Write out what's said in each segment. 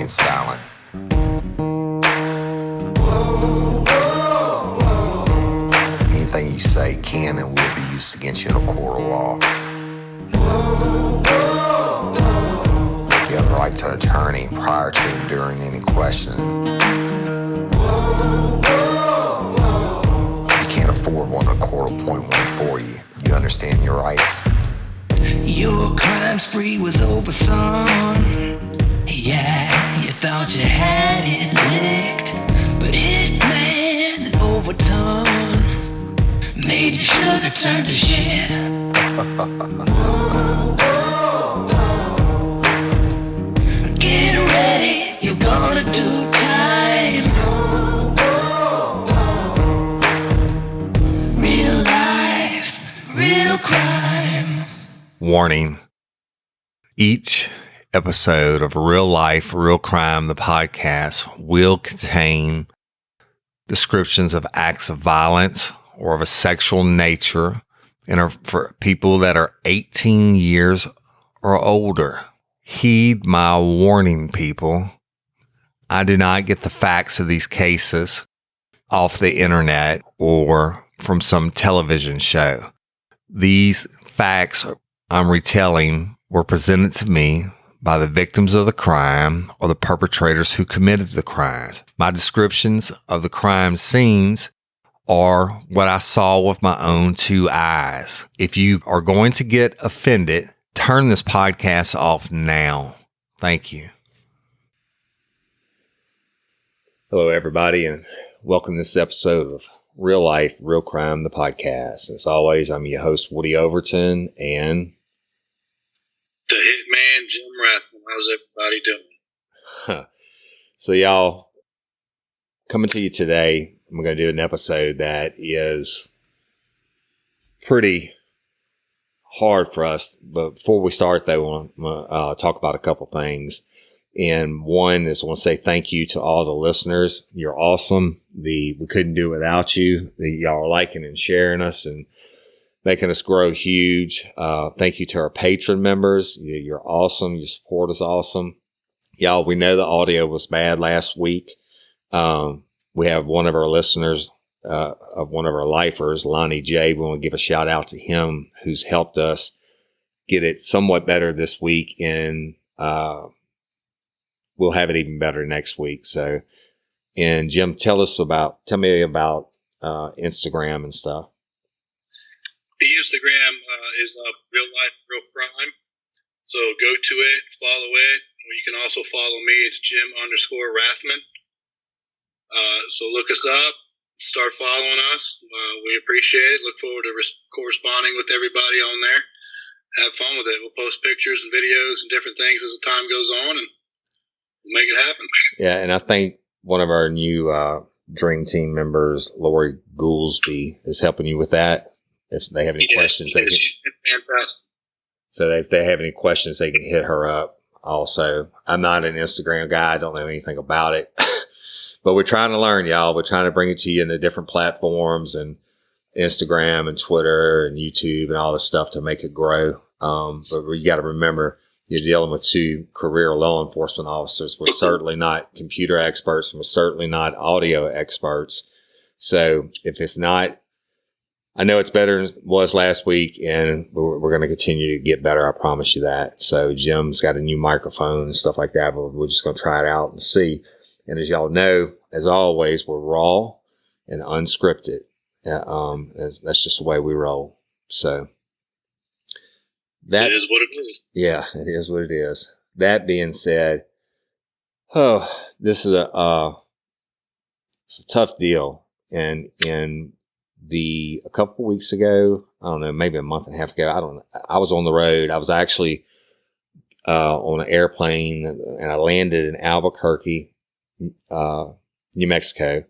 remain silent. Anything you say can and will be used against you in a court of law. You have the right to an attorney prior to enduring any questioning. You can't afford one, a court will appoint one for you. You understand your rights? Your crime spree was over, son. Yeah, you thought you had it licked, but Hitman and Overton made your sugar turn to shit. Get ready, you're gonna do time. Real life, real crime. Warning. Each episode of Real Life, Real Crime, the podcast, will contain descriptions of acts of violence or of a sexual nature and are for people that are 18 years or older. Heed my warning, people. I do not get the facts of these cases off the internet or from some television show. These facts I'm retelling were presented to me by the victims of the crime or the perpetrators who committed the crimes. My descriptions of the crime scenes are what I saw with my own two eyes. If you are going to get offended, turn this podcast off now. Thank you. Hello, everybody, and welcome to this episode of Real Life, Real Crime, the podcast. As always, I'm your host, Woody Overton, and the Hitman, Jim Rathmann. How's everybody doing? So, y'all, coming to you today, I'm going to do an episode that is pretty hard for us. But before we start, though, I want to talk about a couple things. And one is I want to say thank you to all the listeners. You're awesome. We couldn't do it without you. Y'all are liking and sharing us and making us grow huge. Thank you to our patron members. You're awesome. Your support is awesome. Y'all, we know the audio was bad last week. We have one of our listeners, of one of our lifers, Lonnie J. We want to give a shout out to him who's helped us get it somewhat better this week. And, we'll have it even better next week. So, and Jim, tell me about, Instagram and stuff. The Instagram is Real Life, Real Crime. So go to it, follow it. You can also follow me. It's Jim_Rathmann. So look us up, start following us. We appreciate it. Look forward to corresponding with everybody on there. Have fun with it. We'll post pictures and videos and different things as the time goes on, and we'll make it happen. Yeah, and I think one of our new Dream Team members, Lori Goolsby, is helping you with that. If they have any questions, she's fantastic. So if they have any questions, they can hit her up. Also, I'm not an Instagram guy. I don't know anything about it, but we're trying to learn, y'all. We're trying to bring it to you in the different platforms and Instagram and Twitter and YouTube and all this stuff to make it grow. But you got to remember, you're dealing with two career law enforcement officers. We're certainly not computer experts, and we're certainly not audio experts. So if it's not, I know it's better than it was last week, and we're going to continue to get better. I promise you that. So Jim's got a new microphone and stuff like that, but we're just going to try it out and see. And as y'all know, as always, we're raw and unscripted. That's just the way we roll. So that it is what it is. Yeah, it is what it is. That being said, this is it's a tough deal. And a couple weeks ago, I don't know, maybe a month and a half ago, I was on the road. I was actually on an airplane, and I landed in Albuquerque, New Mexico.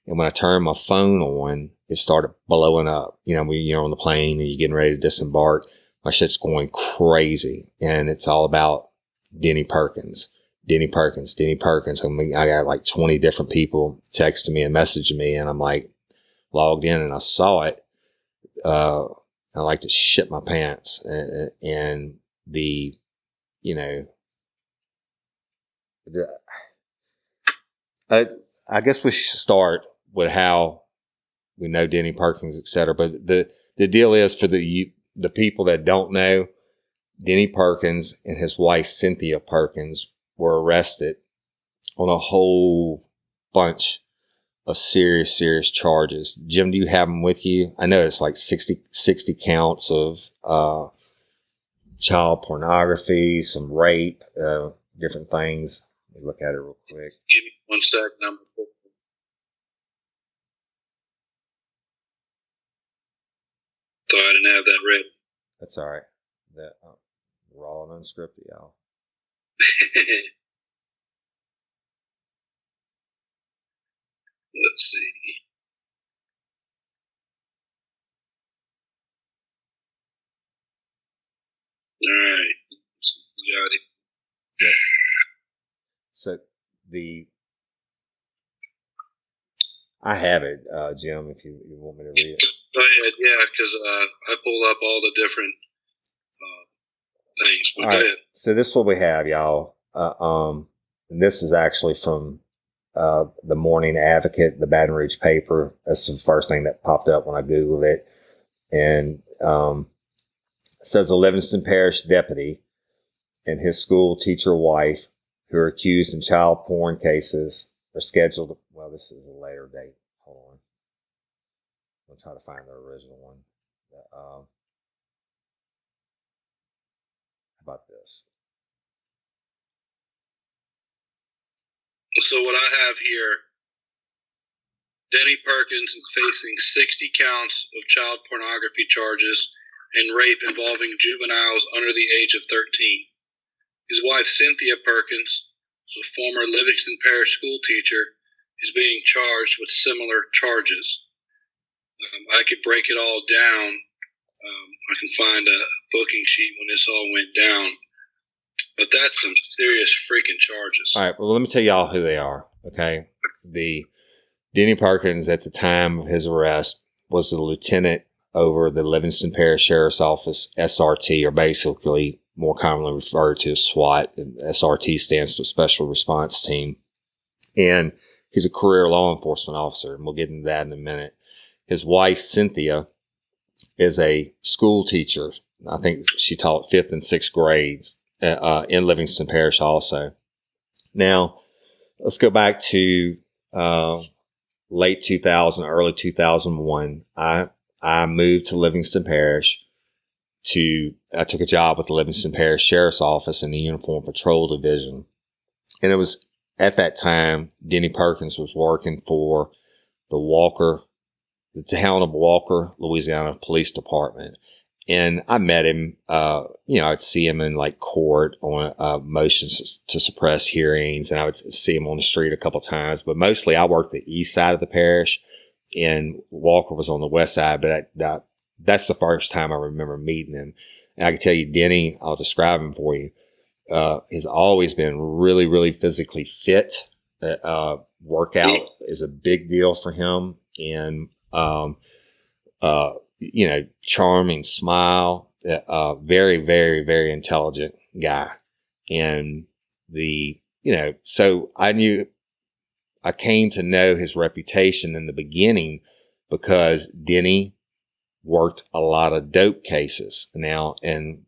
And when I turned my phone on, it started blowing up. You know, when you're on the plane and you're getting ready to disembark, my shit's going crazy. And it's all about Denny Perkins. I mean, I got like 20 different people texting me and messaging me, and I'm like, logged in and I saw it. I like to shit my pants, and the, I guess we should start with how we know Denny Perkins, et cetera. But the deal is, for the people that don't know, Denny Perkins and his wife, Cynthia Perkins, were arrested on a whole bunch of serious charges. Jim, do you have them with you? I know it's like 60 counts of child pornography, some rape, different things. Let me look at it real quick. Give me 1 sec, number 4. Thought I didn't have that ready. That's all right. That raw and unscripted, y'all. Let's see. All right. Got it. Yep. So I have it, Jim, if you want me to read it. Oh, yeah, because I pulled up all the different things. But All go right. ahead. So this is what we have, y'all. And this is actually from the Morning Advocate, the Baton Rouge paper. That's the first thing that popped up when I Googled it. And it says a Livingston Parish deputy and his school teacher wife, who are accused in child porn cases, are scheduled. Well, this is a later date. Hold on. I'm trying to find the original one. How about this? So what I have here, Denny Perkins is facing 60 counts of child pornography charges and rape involving juveniles under the age of 13. His wife, Cynthia Perkins, a former Livingston Parish school teacher, is being charged with similar charges. I could break it all down. I can find a booking sheet when this all went down. But that's some serious freaking charges. All right. Well, let me tell y'all who they are. Okay. The Denny Perkins, at the time of his arrest, was the lieutenant over the Livingston Parish Sheriff's Office, SRT, or basically more commonly referred to as SWAT. And SRT stands for Special Response Team. And he's a career law enforcement officer, and we'll get into that in a minute. His wife, Cynthia, is a school teacher. I think she taught 5th and 6th grades in Livingston Parish also. Now, let's go back to late 2000, early 2001. I moved to Livingston Parish I took a job with the Livingston Parish Sheriff's Office in the Uniform Patrol Division. And it was at that time, Denny Perkins was working for the town of Walker, Louisiana Police Department. And I met him, I'd see him in like court on motions to suppress hearings, and I would see him on the street a couple of times. But mostly I worked the east side of the parish, and Walker was on the west side. But that's the first time I remember meeting him. And I can tell you, Denny, I'll describe him for you. Has always been really, really physically fit. Workout is a big deal for him. And, charming smile, very, very, very intelligent guy. And so I came to know his reputation in the beginning because Denny worked a lot of dope cases. Now, in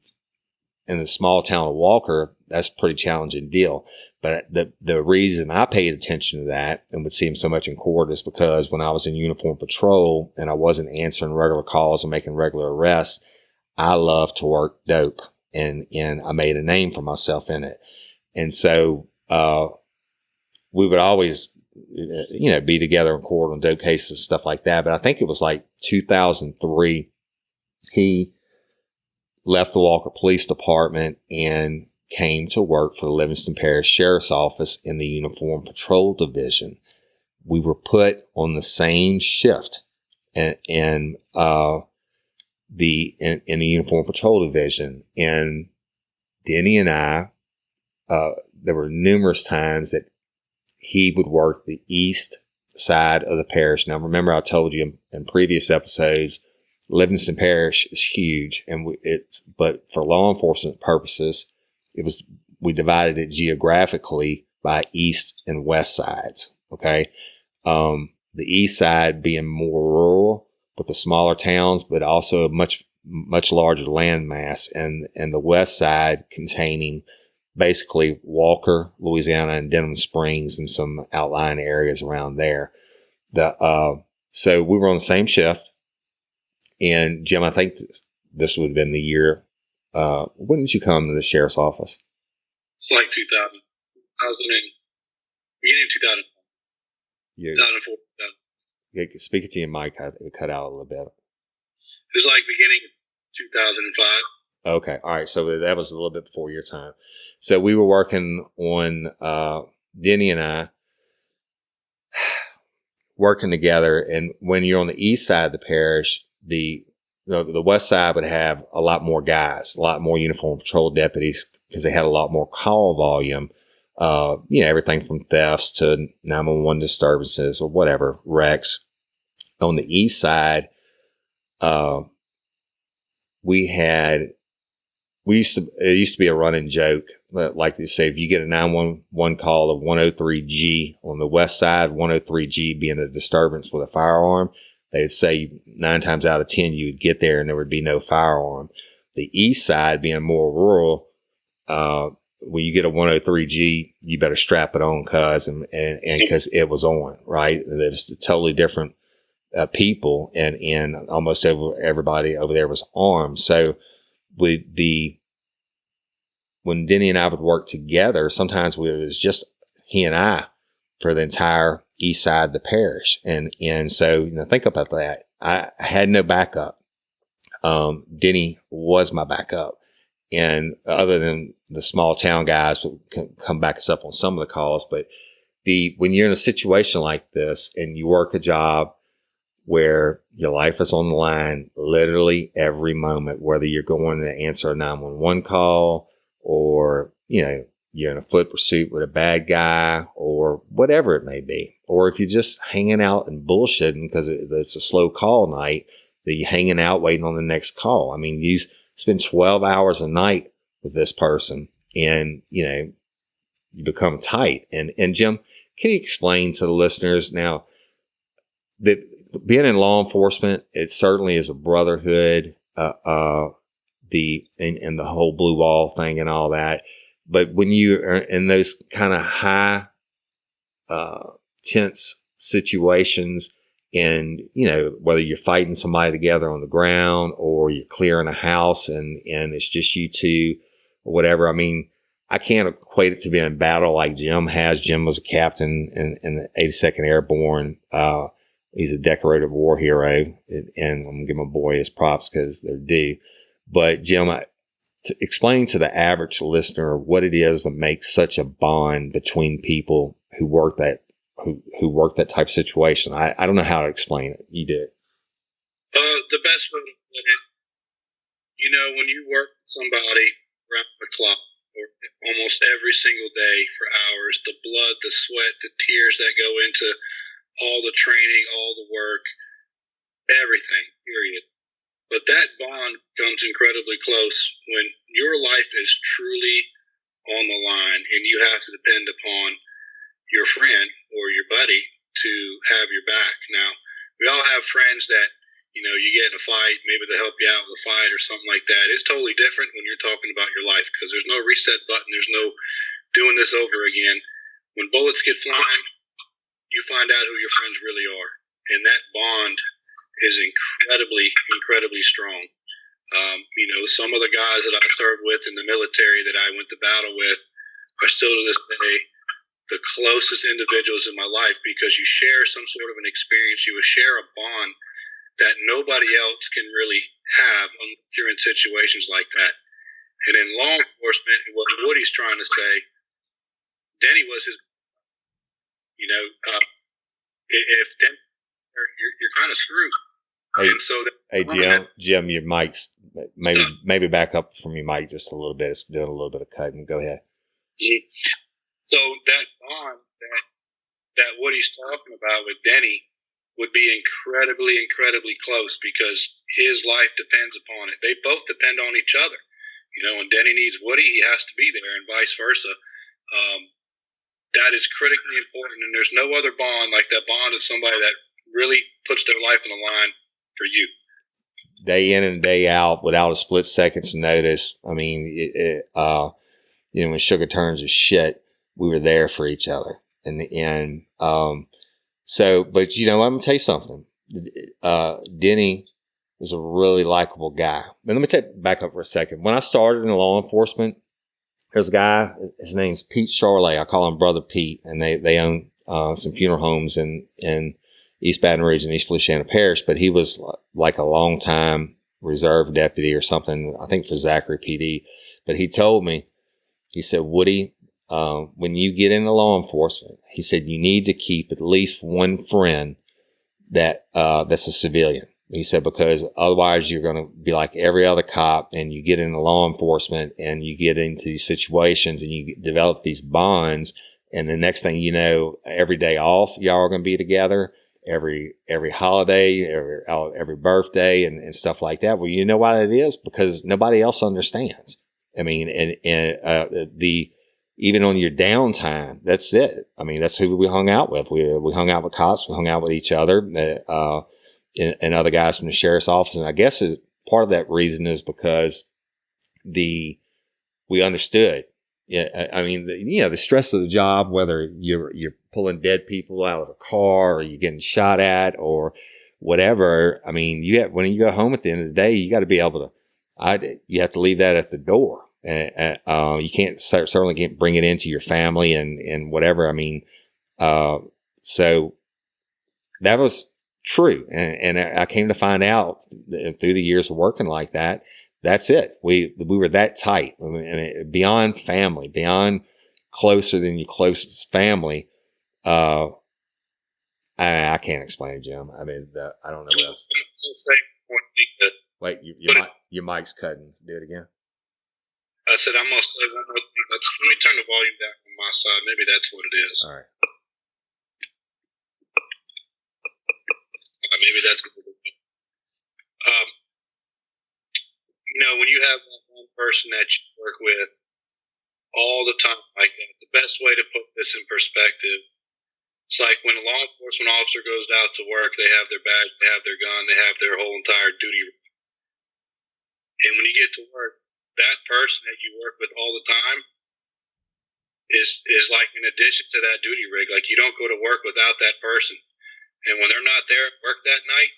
the small town of Walker, that's a pretty challenging deal. But the reason I paid attention to that and would see him so much in court is because when I was in uniform patrol and I wasn't answering regular calls and making regular arrests, I loved to work dope, and I made a name for myself in it. And so, we would always, be together in court on dope cases and stuff like that. But I think it was like 2003, he left the Walker Police Department and came to work for the Livingston Parish Sheriff's Office in the Uniform Patrol Division. We were put on the same shift in the Uniform Patrol Division. And Denny and I, there were numerous times that he would work the east side of the parish. Now, remember, I told you in previous episodes, Livingston Parish is huge, and but for law enforcement purposes, we divided it geographically by east and west sides. Okay. The east side being more rural with the smaller towns, but also a much larger land mass, and the west side containing basically Walker, Louisiana, and Denham Springs and some outlying areas around there. So we were on the same shift, and Jim, I think this would have been the year. When did you come to the sheriff's office? It's like 2000, beginning of 2000. 2004. Yeah, speaking to your mic, it cut out a little bit. It was like beginning of 2005. Okay. All right. So that was a little bit before your time. So we were working on, Denny and I working together. And when you're on the east side of the parish, the west side would have a lot more guys, a lot more uniform patrol deputies, because they had a lot more call volume. Everything from thefts to 911 disturbances or whatever, wrecks. On the east side, it used to be a running joke. Like they say, if you get a 911 call of 103G on the west side, 103G being a disturbance with a firearm, they'd say 9 times out of 10 you would get there and there would be no firearm. The east side being more rural, when you get a 103G, you better strap it on, cuz, and because it was on, right? There's totally different people, and almost everybody over there was armed. So when Denny and I would work together, sometimes it was just he and I for the entire east side of the parish. And so, think about that. I had no backup. Denny was my backup. And other than the small town guys who can come back us up on some of the calls, but when you're in a situation like this and you work a job where your life is on the line literally every moment, whether you're going to answer a 911 call or, you're in a foot pursuit with a bad guy or whatever it may be. Or if you're just hanging out and bullshitting because it's a slow call night, that you're hanging out waiting on the next call. I mean, you spend 12 hours a night with this person and, you become tight. And Jim, can you explain to the listeners now that being in law enforcement, it certainly is a brotherhood, and the whole blue wall thing and all that. But when you are in those kind of high, tense situations, and, whether you're fighting somebody together on the ground or you're clearing a house and it's just you two or whatever. I mean, I can't equate it to being in battle like Jim has. Jim was a captain in the 82nd Airborne. He's a decorated war hero, and I'm going to give my boy his props because they're due. But Jim, explain to the average listener what it is that makes such a bond between people who work that type of situation. I don't know how to explain it. You do. The best way to put it, when you work with somebody around the clock or almost every single day for hours, the blood, the sweat, the tears that go into all the training, all the work, everything, period. But that bond comes incredibly close when your life is truly on the line and you have to depend upon your friend or your buddy to have your back. Now, we all have friends that, you get in a fight, maybe they'll help you out with a fight or something like that. It's totally different when you're talking about your life because there's no reset button. There's no doing this over again. When bullets get flying, you find out who your friends really are. And that bond is incredibly, incredibly strong. Some of the guys that I served with in the military that I went to battle with are still to this day the closest individuals in my life because you share some sort of an experience. You share a bond that nobody else can really have unless you're in situations like that. And in law enforcement, what Woody's trying to say, Denny was his, if Denny, you're kind of screwed. Hey, and so Jim, your mic's maybe back up from your mic just a little bit. It's doing a little bit of cutting. Go ahead. So that bond that Woody's talking about with Denny would be incredibly, incredibly close because his life depends upon it. They both depend on each other. When Denny needs Woody, he has to be there, and vice versa. that is critically important, and there's no other bond like that bond of somebody that really puts their life on the line for you. Day in and day out, without a split second's notice. I mean, when sugar turns to shit, we were there for each other. But I'm going to tell you something. Denny was a really likable guy. And let me take back up for a second. When I started in law enforcement, there's a guy, his name's Pete Charlet. I call him Brother Pete. And they own some funeral homes in East Baton Rouge and East Feliciana Parish. But he was like a long time reserve deputy or something, I think for Zachary PD. But he told me, he said, Woody, when you get into law enforcement, he said, you need to keep at least one friend that's a civilian. He said, because otherwise you're going to be like every other cop, and you get into law enforcement and you get into these situations and you develop these bonds. And the next thing you know, every day off, y'all are going to be together, every holiday, every birthday and stuff like that. Well, you know why that is? Because nobody else understands. I mean, even on your downtime, that's it. I mean, that's who we hung out with. We hung out with cops. We hung out with each other, and other guys from the sheriff's office. And I guess part of that reason is because we understood. Yeah, I mean, the stress of the job, whether you're pulling dead people out of a car or you're getting shot at or whatever. I mean, when you go home at the end of the day, you got to be able to. You have to leave that at the door. And you certainly can't bring it into your family and whatever. I mean, so that was true. And I came to find out through the years of working like that, that's it. We were that tight. I mean, beyond family, beyond closer than your closest family. I can't explain it, Jim. I mean, I don't know what else. Wait, your mic's cutting. Do it again. I said, I'm going to say one more thing. Let me turn the volume down on my side. Maybe that's what it is. All right. Maybe that's a little bit. When you have that one person that you work with all the time like that, the best way to put this in perspective, it's like when a law enforcement officer goes out to work, they have their badge, they have their gun, they have their whole entire duty. And when you get to work, that person that you work with all the time is like an addition to that duty rig. Like, you don't go to work without that person. And when they're not there at work that night,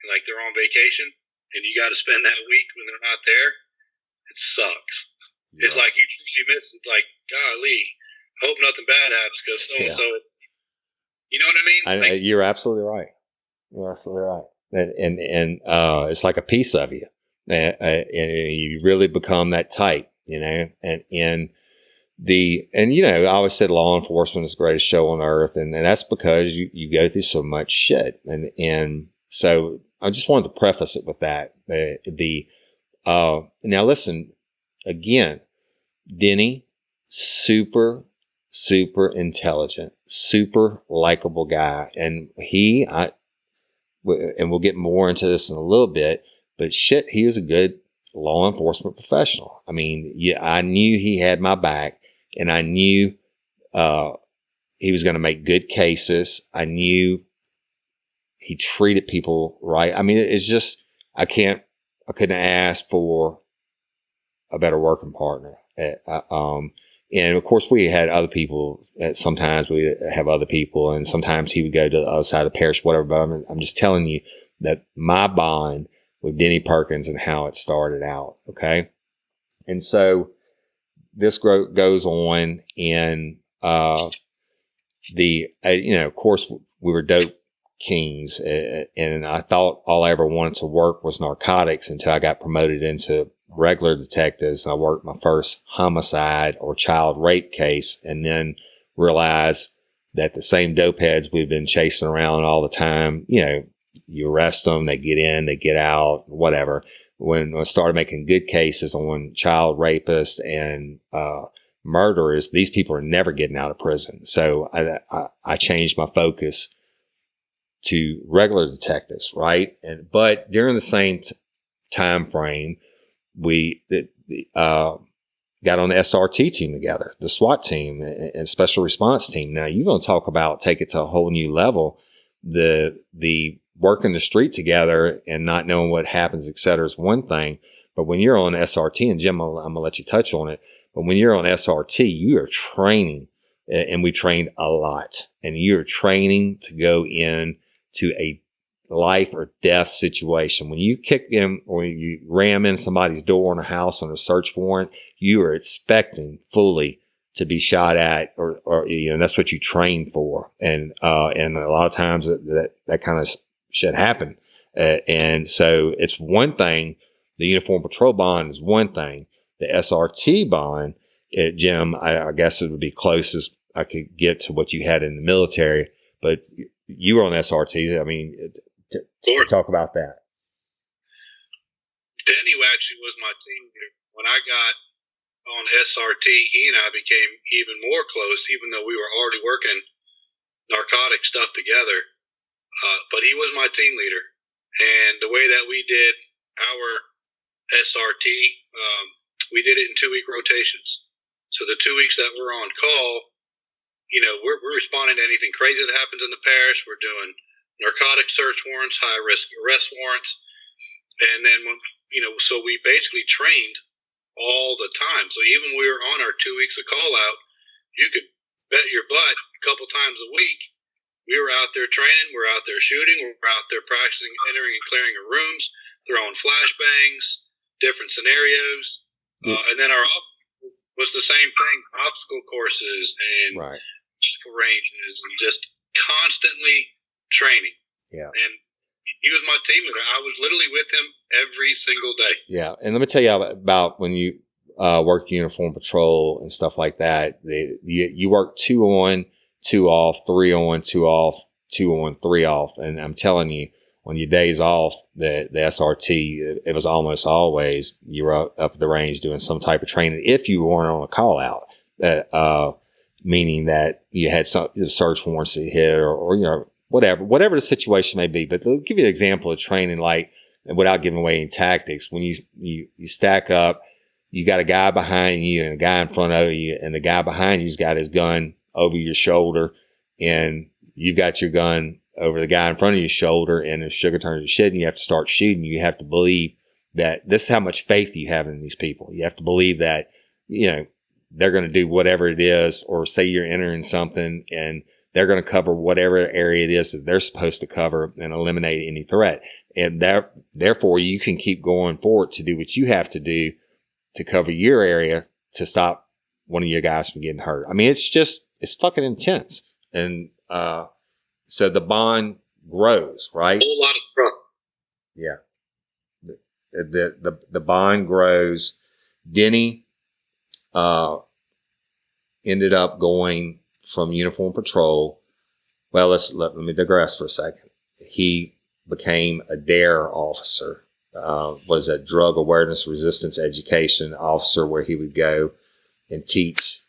like they're on vacation, and you got to spend that week when they're not there, it sucks. Yeah. It's like you miss it. Like, golly, I hope nothing bad happens because so-and-so, you know what I mean? You're absolutely right. You're absolutely right. And it's like a piece of you. And you really become that tight, I always said law enforcement is the greatest show on earth. And that's because you go through so much shit. And so I just wanted to preface it with that. Now listen, again, Denny, super, super intelligent, super likable guy. And we'll get more into this in a little bit, but shit, he was a good law enforcement professional. I mean, I knew he had my back, and I knew he was going to make good cases. I knew he treated people right. I mean, it's just, I couldn't ask for a better working partner. And of course we had other people. Sometimes we have other people, and sometimes he would go to the other side of the parish, whatever. But I'm just telling you that my bond with Denny Perkins and how it started out. Okay. And so this goes on, and, of course we were dope kings, and I thought all I ever wanted to work was narcotics until I got promoted into regular detectives. And I worked my first homicide or child rape case, and then realized that the same dope heads we've been chasing around all the time, you arrest them, they get in, they get out, whatever. When I started making good cases on child rapists and murderers, these people are never getting out of prison. So I changed my focus to regular detectives, right? But during the same time frame, got on the SRT team together, the SWAT team and special response team. Now you're going to talk about take it to a whole new level. The working the street together and not knowing what happens, et cetera, is one thing. But when you're on SRT, and Jim, I'm going to let you touch on it. But when you're on SRT, you are training, and we trained a lot, and you're training to go in to a life or death situation. When you kick in or you ram in somebody's door in a house on a search warrant, you are expecting fully to be shot at, or that's what you train for. And a lot of times that kind of shit happen. And so it's one thing. The uniform patrol bond is one thing. The SRT bond, Jim, I guess it would be closest I could get to what you had in the military, but you were on SRT. I mean, talk about that. Denny actually was my team leader. When I got on SRT, he and I became even more close, even though we were already working narcotic stuff together. But he was my team leader. And the way that we did our SRT, we did it in 2-week rotations. So the 2 weeks that we're on call, we're responding to anything crazy that happens in the parish. We're doing narcotic search warrants, high risk arrest warrants. And then, so we basically trained all the time. So even when we were on our 2 weeks of call out, you could bet your butt a couple times a week we were out there training, we're out there shooting, we're out there practicing entering and clearing of rooms, throwing flashbangs, different scenarios. And then our was the same thing, obstacle courses and rifle ranges, and just constantly training. Yeah. And he was my team leader. I was literally with him every single day. Yeah. And let me tell you about when you work uniform patrol and stuff like that. You work 2 on, 2 off, 3 on, 2 off, 2 on, 3 off. And I'm telling you, on your days off, the SRT, it was almost always you were up at the range doing some type of training if you weren't on a call out, meaning that you had some search warrants to hit or whatever the situation may be. But let's give you an example of training, like, without giving away any tactics. When you stack up, you got a guy behind you and a guy in front of you, and the guy behind you's got his gun over your shoulder, and you got your gun over the guy in front of your shoulder, and if sugar turns to shit and you have to start shooting, you have to believe that this is how much faith you have in these people. You have to believe that, they're going to do whatever it is, or say you're entering something and they're going to cover whatever area it is that they're supposed to cover and eliminate any threat. And therefore you can keep going forward to do what you have to do to cover your area to stop one of your guys from getting hurt. I mean, it's fucking intense. And, so the bond grows, right? A whole lot of trust. Yeah. The bond grows. Denny, ended up going from uniform patrol. Well, let me digress for a second. He became a DARE officer. What is that? Drug Awareness Resistance Education officer, where he would go and teach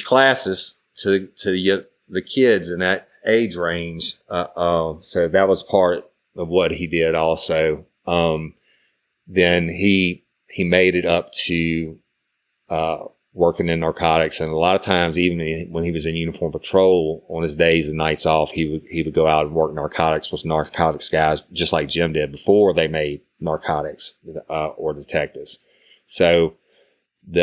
classes to the kids in that age range. So that was part of what he did also. Then he made it up to, working in narcotics. And a lot of times, even when he was in uniform patrol on his days and nights off, he would go out and work narcotics with narcotics guys, just like Jim did before they made narcotics, or detectives. So he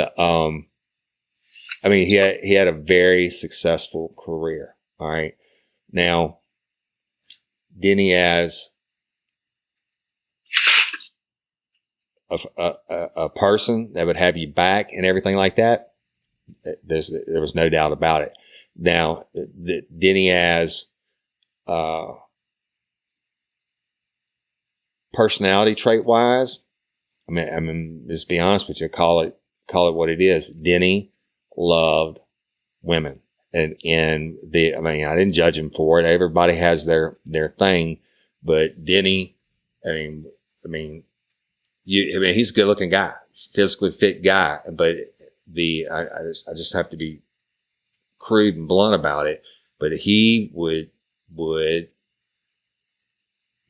had a very successful career. All right. Now, Denny, as a person that would have you back and everything like that, there was no doubt about it. Now, Denny, as personality trait wise, I mean, just be honest with you, call it what it is. Denny loved women. And I didn't judge him for it. Everybody has their thing, but Denny, he's a good looking guy, physically fit guy, but I just have to be crude and blunt about it. But he would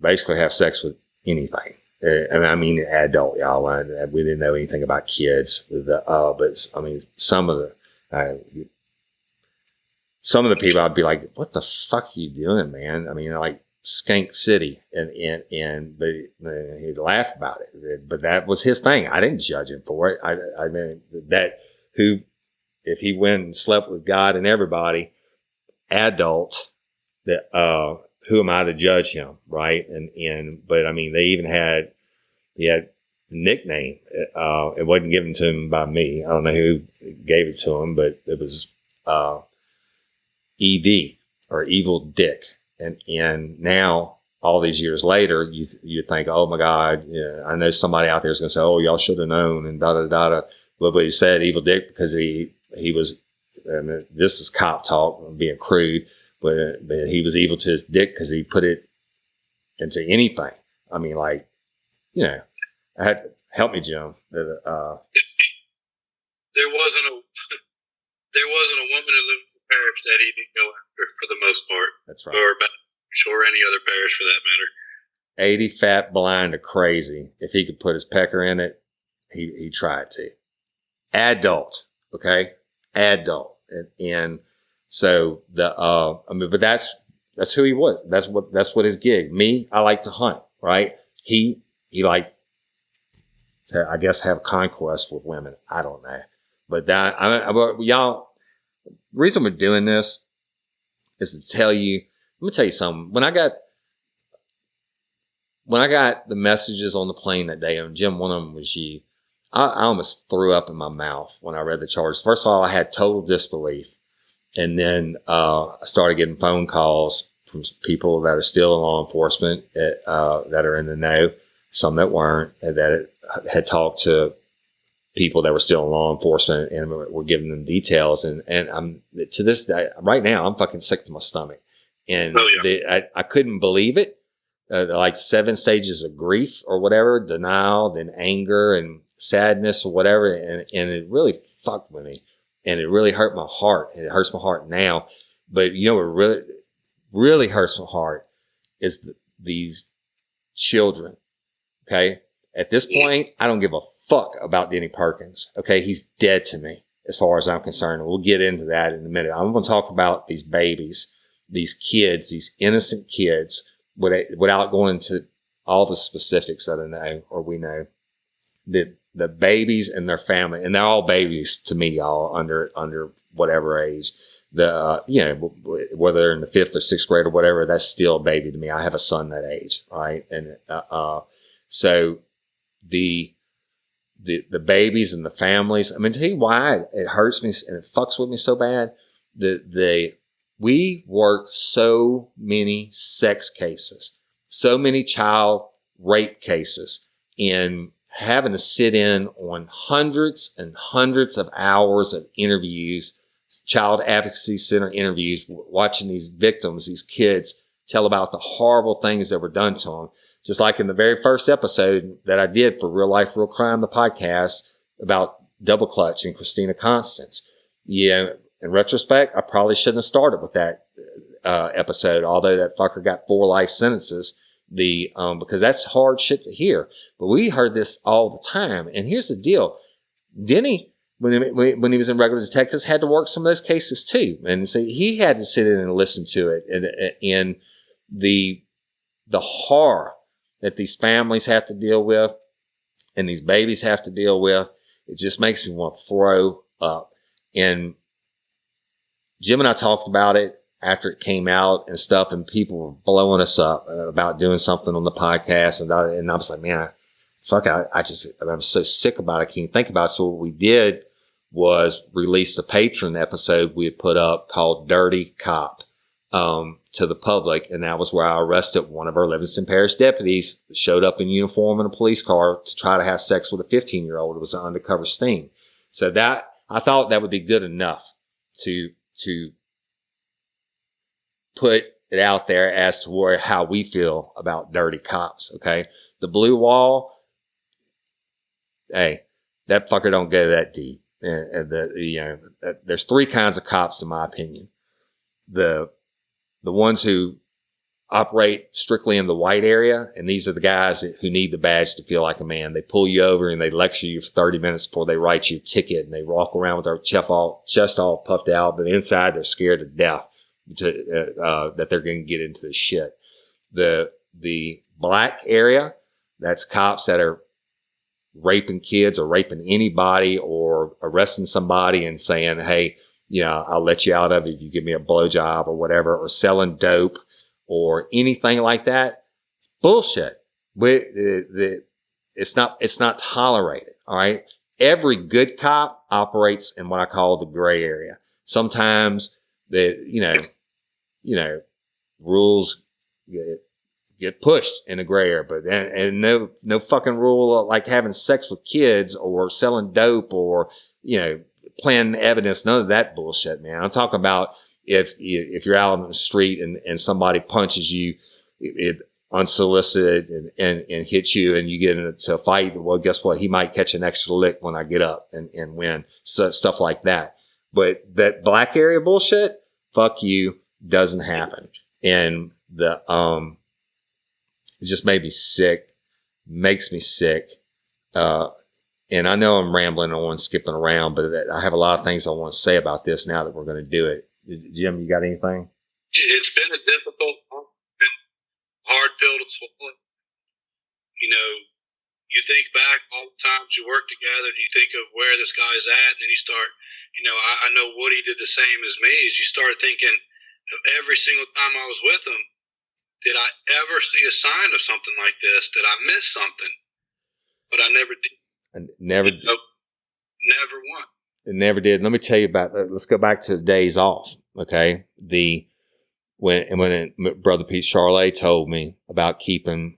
basically have sex with anything. I mean, adult, y'all. We didn't know anything about kids. But I mean, some of the people, I'd be like, "What the fuck are you doing, man?" I mean, like Skank City, but he'd laugh about it. But that was his thing. I didn't judge him for it. I mean, if he went and slept with God and everybody, adult, who am I to judge him, right? But I mean, he had the nickname. It wasn't given to him by me. I don't know who gave it to him, but it was ED, or Evil Dick. And now, all these years later, you think, oh my God, I know somebody out there is going to say, oh, y'all should have known, and da da da da. But he said Evil Dick because he was. I mean, this is cop talk, I'm being crude, but he was evil to his dick because he put it into anything. I mean, like, help me, Jim. There wasn't a woman who lived in the parish that he didn't go after, for the most part. That's right. Or any other parish for that matter. 80, fat, blind, or crazy. If he could put his pecker in it, he tried to. Adult, okay? Adult. And so but that's who he was. That's what his gig. Me, I like to hunt, right? He liked to, I guess, have conquest with women. I don't know. But y'all, the reason we're doing this is to tell you, let me tell you something. When I got the messages on the plane that day, and Jim, one of them was you, I almost threw up in my mouth when I read the charges. First of all, I had total disbelief. And then I started getting phone calls from people that are still in law enforcement, that are in the know, some that weren't, and that had talked to people that were still in law enforcement and were giving them details. And I'm, to this day, right now, I'm fucking sick to my stomach. And I couldn't believe it. Like 7 stages of grief or whatever, denial, then anger and sadness or whatever. And it really fucked with me, and it really hurt my heart, and it hurts my heart now. But what really, really hurts my heart is these children. Okay. At this point, I don't give a fuck about Denny Perkins. Okay. He's dead to me as far as I'm concerned. And we'll get into that in a minute. I'm going to talk about these babies, these kids, these innocent kids, without going into all the specifics that I know, or we know, the babies and their family, and they're all babies to me, y'all, under whatever age. Whether they're in the 5th or 6th grade or whatever, that's still a baby to me. I have a son that age, right? And so the babies and the families. I mean, to tell you why it hurts me and it fucks with me so bad. We work so many sex cases, so many child rape cases, in having to sit in on hundreds and hundreds of hours of interviews, child advocacy center interviews, watching these victims, these kids, tell about the horrible things that were done to them. Just like in the very first episode that I did for Real Life, Real Crime, the podcast, about Double Clutch and Christina Constance. Yeah, in retrospect, I probably shouldn't have started with that episode, although that fucker got 4 life sentences. Because that's hard shit to hear. But we heard this all the time. And here's the deal. Denny, when he was in Regular Detectives, had to work some of those cases too. And so he had to sit in and listen to it. And the horror that these families have to deal with and these babies have to deal with, it just makes me want to throw up. And Jim and I talked about it after it came out and stuff, and people were blowing us up about doing something on the podcast. And I was like, man, I'm so sick about it. I can't think about it. So what we did was release a Patreon episode we had put up called Dirty Cop, to the public. And that was where I arrested one of our Livingston Parish deputies that showed up in uniform in a police car to try to have sex with a 15-year-old. It was an undercover sting. So that, I thought that would be good enough to put it out there as to how we feel about dirty cops. Okay. The blue wall. Hey, that fucker don't go that deep. And there's 3 kinds of cops in my opinion. The ones who operate strictly in the white area. And these are the guys who need the badge to feel like a man. They pull you over and they lecture you for 30 minutes before they write you a ticket, and they walk around with their chest all puffed out, but inside they're scared to death that they're going to get into this shit. The black area, that's cops that are raping kids or raping anybody or arresting somebody and saying, hey, I'll let you out of it if you give me a blowjob or whatever, or selling dope or anything like that. It's bullshit. It's not tolerated. All right. Every good cop operates in what I call the gray area. Sometimes rules get pushed in the gray area, but and no fucking rule like having sex with kids or selling dope or, planting evidence. None of that bullshit, man. I'm talking about if you're out on the street and somebody punches you, unsolicited and hits you and you get into a fight, well, guess what? He might catch an extra lick when I get up and win. So stuff like that. But that black area bullshit, fuck you, doesn't happen. And it just made me sick, makes me sick. And I know I'm rambling on, skipping around, but I have a lot of things I want to say about this now that we're going to do it. Jim, you got anything? It's been a difficult, hard pill to swallow. You think back all the times you work together, and you think of where this guy's at, and then you start, I know Woody did the same as me, is you start thinking of every single time I was with him, did I ever see a sign of something like this? Did I miss something? But I never did. Never did. Never once. It never did. Let me tell you about let's go back to the days off. Okay. When Brother Pete Charlet told me about keeping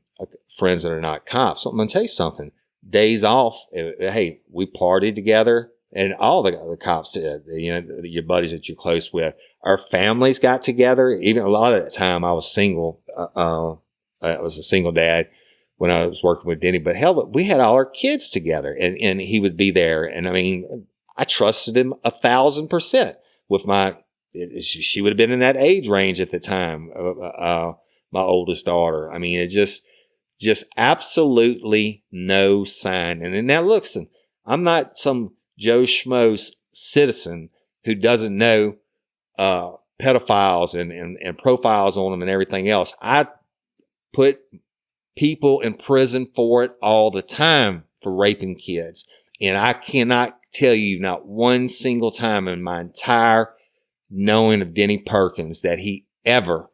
friends that are not cops, I'm going to tell you something. Days off. Hey, we partied together, and all the cops did, your buddies that you're close with. Our families got together. Even a lot of the time I was single. I was a single dad when I was working with Denny, but hell, we had all our kids together, and he would be there. And I mean, I trusted him 1,000% with she would have been in that age range at the time, my oldest daughter. I mean, it just absolutely no sign. And now listen, I'm not some Joe Schmo citizen who doesn't know, pedophiles and profiles on them and everything else. I put people in prison for it all the time for raping kids. And I cannot tell you not one single time in my entire knowing of Denny Perkins that he ever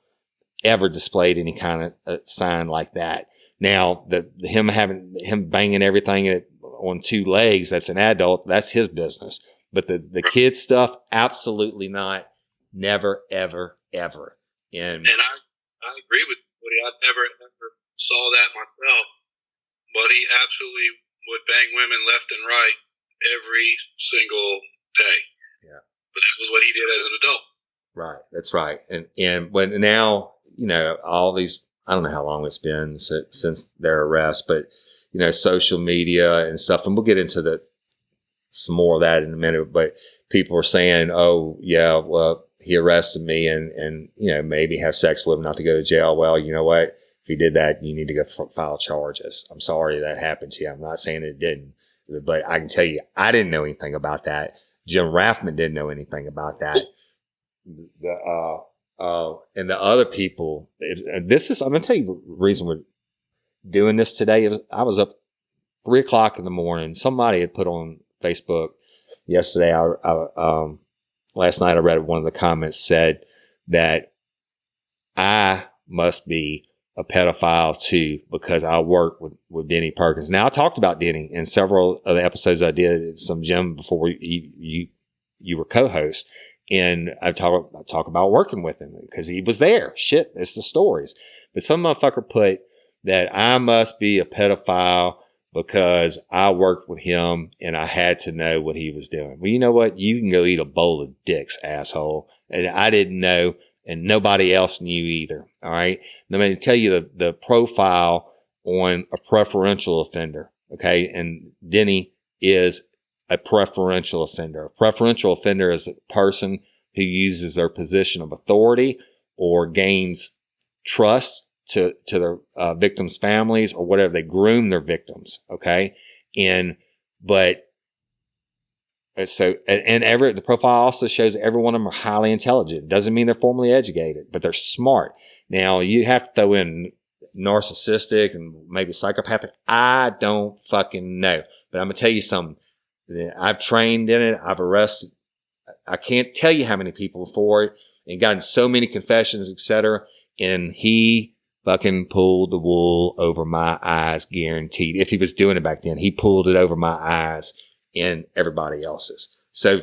displayed any kind of sign like that. Now, him banging everything on two legs, that's an adult, that's his business. But the kid stuff, absolutely not. Never, ever, ever. And I agree with Woody. I never saw that myself, but he absolutely would bang women left and right every single day. Yeah. But that was what he did as an adult. Right. That's right. And but now, all these, I don't know how long it's been since their arrest, but, social media and stuff, and we'll get into some more of that in a minute, but people are saying, oh yeah, well, he arrested me and, maybe have sex with him, not to go to jail. Well, you know what? If he did that, you need to go file charges. I'm sorry that happened to you. I'm not saying it didn't, but I can tell you, I didn't know anything about that. Jim Rathmann didn't know anything about that. And the other people, I'm going to tell you the reason we're doing this today. I was up 3:00 in the morning. Somebody had put on Facebook yesterday. Last night I read one of the comments said that I must be a pedophile too, because I work with Denny Perkins. Now, I talked about Denny in several of the episodes I did, some Jim before you were co-host. And I talk about working with him because he was there. Shit, it's the stories. But some motherfucker put that I must be a pedophile because I worked with him and I had to know what he was doing. Well, you know what? You can go eat a bowl of dicks, asshole. And I didn't know, and nobody else knew either. All right. Let me tell you the profile on a preferential offender. Okay. And Denny is a preferential offender. A preferential offender is a person who uses their position of authority or gains trust to their victims' families or whatever. They groom their victims. Okay. The profile also shows every one of them are highly intelligent. Doesn't mean they're formally educated, but they're smart. Now you have to throw in narcissistic and maybe psychopathic. I don't fucking know, but I'm going to tell you something. I've trained in it. I've arrested. I can't tell you how many people for it and gotten so many confessions, etc. And he fucking pulled the wool over my eyes, guaranteed. If he was doing it back then, he pulled it over my eyes and everybody else's. So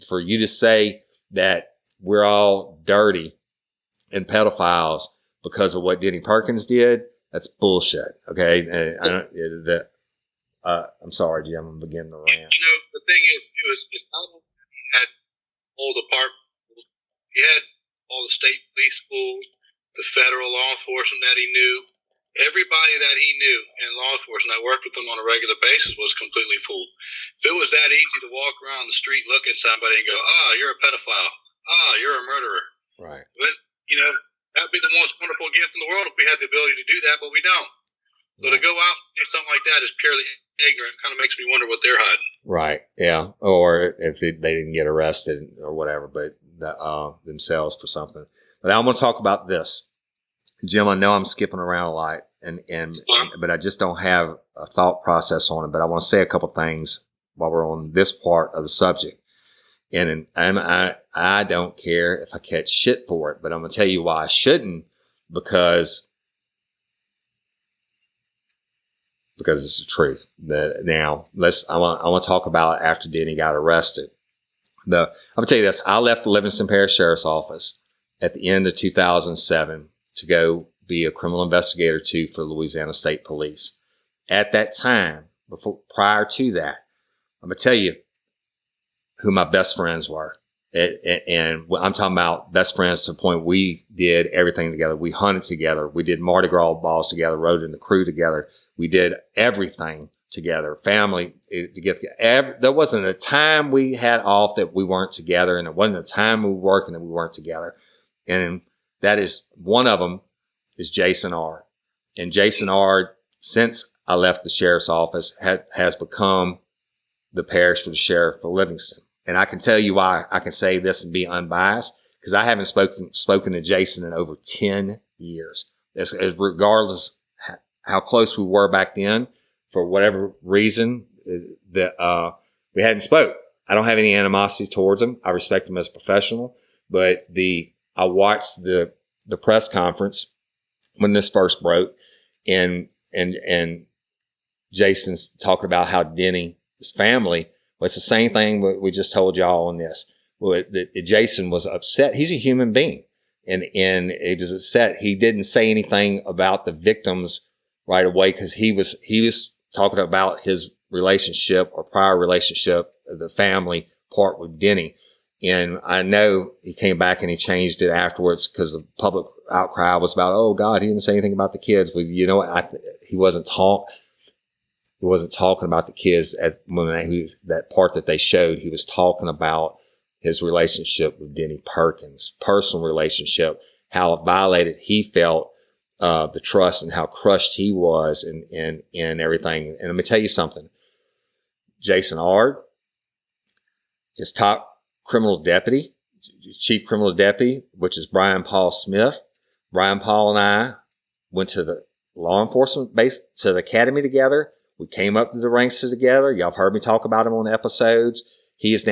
for you to say that we're all dirty and pedophiles because of what Denny Perkins did, that's bullshit. Okay. I'm sorry, Jim. I'm beginning to rant. The thing is, it's not only he had all the he had all the state police schools, the federal law enforcement that he knew. Everybody that he knew in law enforcement that worked with him on a regular basis was completely fooled. If it was that easy to walk around the street, look at somebody and go, you're a pedophile. You're a murderer. Right. But, that'd be the most wonderful gift in the world if we had the ability to do that, but we don't. So to go out and do something like that is purely ignorant. It kind of makes me wonder what they're hiding. Right. Yeah. Or if they didn't get arrested or whatever, but themselves for something. But I want to talk about this. Jim, I know I'm skipping around a lot but I just don't have a thought process on it, but I want to say a couple things while we're on this part of the subject. And I don't care if I catch shit for it, but I'm going to tell you why I shouldn't, because it's the truth. Now I want to talk about after Denny got arrested. I'm going to tell you this. I left the Livingston Parish Sheriff's Office at the end of 2007 to go be a criminal investigator too for Louisiana State Police. At that time, prior to that, I'm going to tell you who my best friends were. And I'm talking about best friends to the point we did everything together. We hunted together. We did Mardi Gras balls together, rode in the crew together. We did everything together, family together. There wasn't a time we had off that we weren't together, and there wasn't a time we were working that we weren't together. And that is one of them is Jason Ard. And Jason Ard, since I left the sheriff's office, has become the parish for the sheriff for Livingston. And I can tell you why I can say this and be unbiased, because I haven't spoken to Jason in over 10 years. As regardless how close we were back then, for whatever reason, that we hadn't spoke. I don't have any animosity towards him. I respect him as a professional, but I watched the press conference when this first broke, and Jason's talking about how Denny, his family, well, it's the same thing we just told y'all on this. Well, Jason was upset. He's a human being, and he was upset. He didn't say anything about the victims right away because he was talking about his relationship or prior relationship, the family part with Denny. And I know he came back and he changed it afterwards because the public outcry was about, oh God, he didn't say anything about the kids. But you know what? He wasn't talking about the kids that part that they showed. He was talking about his relationship with Denny Perkins, personal relationship, how violated he felt, the trust, and how crushed he was in everything. And let me tell you something. Jason Ard, his top criminal deputy, chief criminal deputy, which is Brian Paul Smith. Brian Paul and I went to the law enforcement base, to the academy together. We came up to the ranks together. Y'all have heard me talk about him on episodes. He's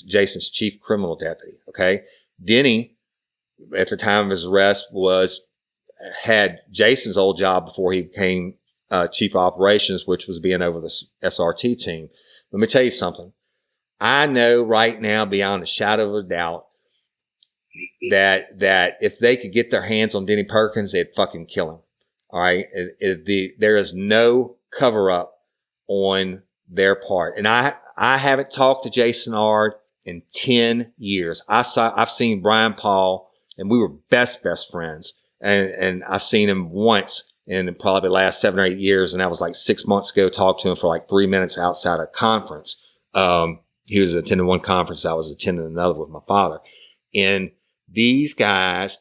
Jason's chief criminal deputy. Okay. Denny, at the time of his arrest, had Jason's old job before he became chief of operations, which was being over the SRT team. Let me tell you something. I know right now, beyond a shadow of a doubt, that if they could get their hands on Denny Perkins, they'd fucking kill him. All right. There is no cover up on their part. And I haven't talked to Jason Ard in 10 years. I've seen Brian Paul, and we were best friends. And I've seen him once in probably the last 7 or 8 years. And that was like 6 months ago. Talked to him for like 3 minutes outside a conference. He was attending one conference. I was attending another with my father. And these guys,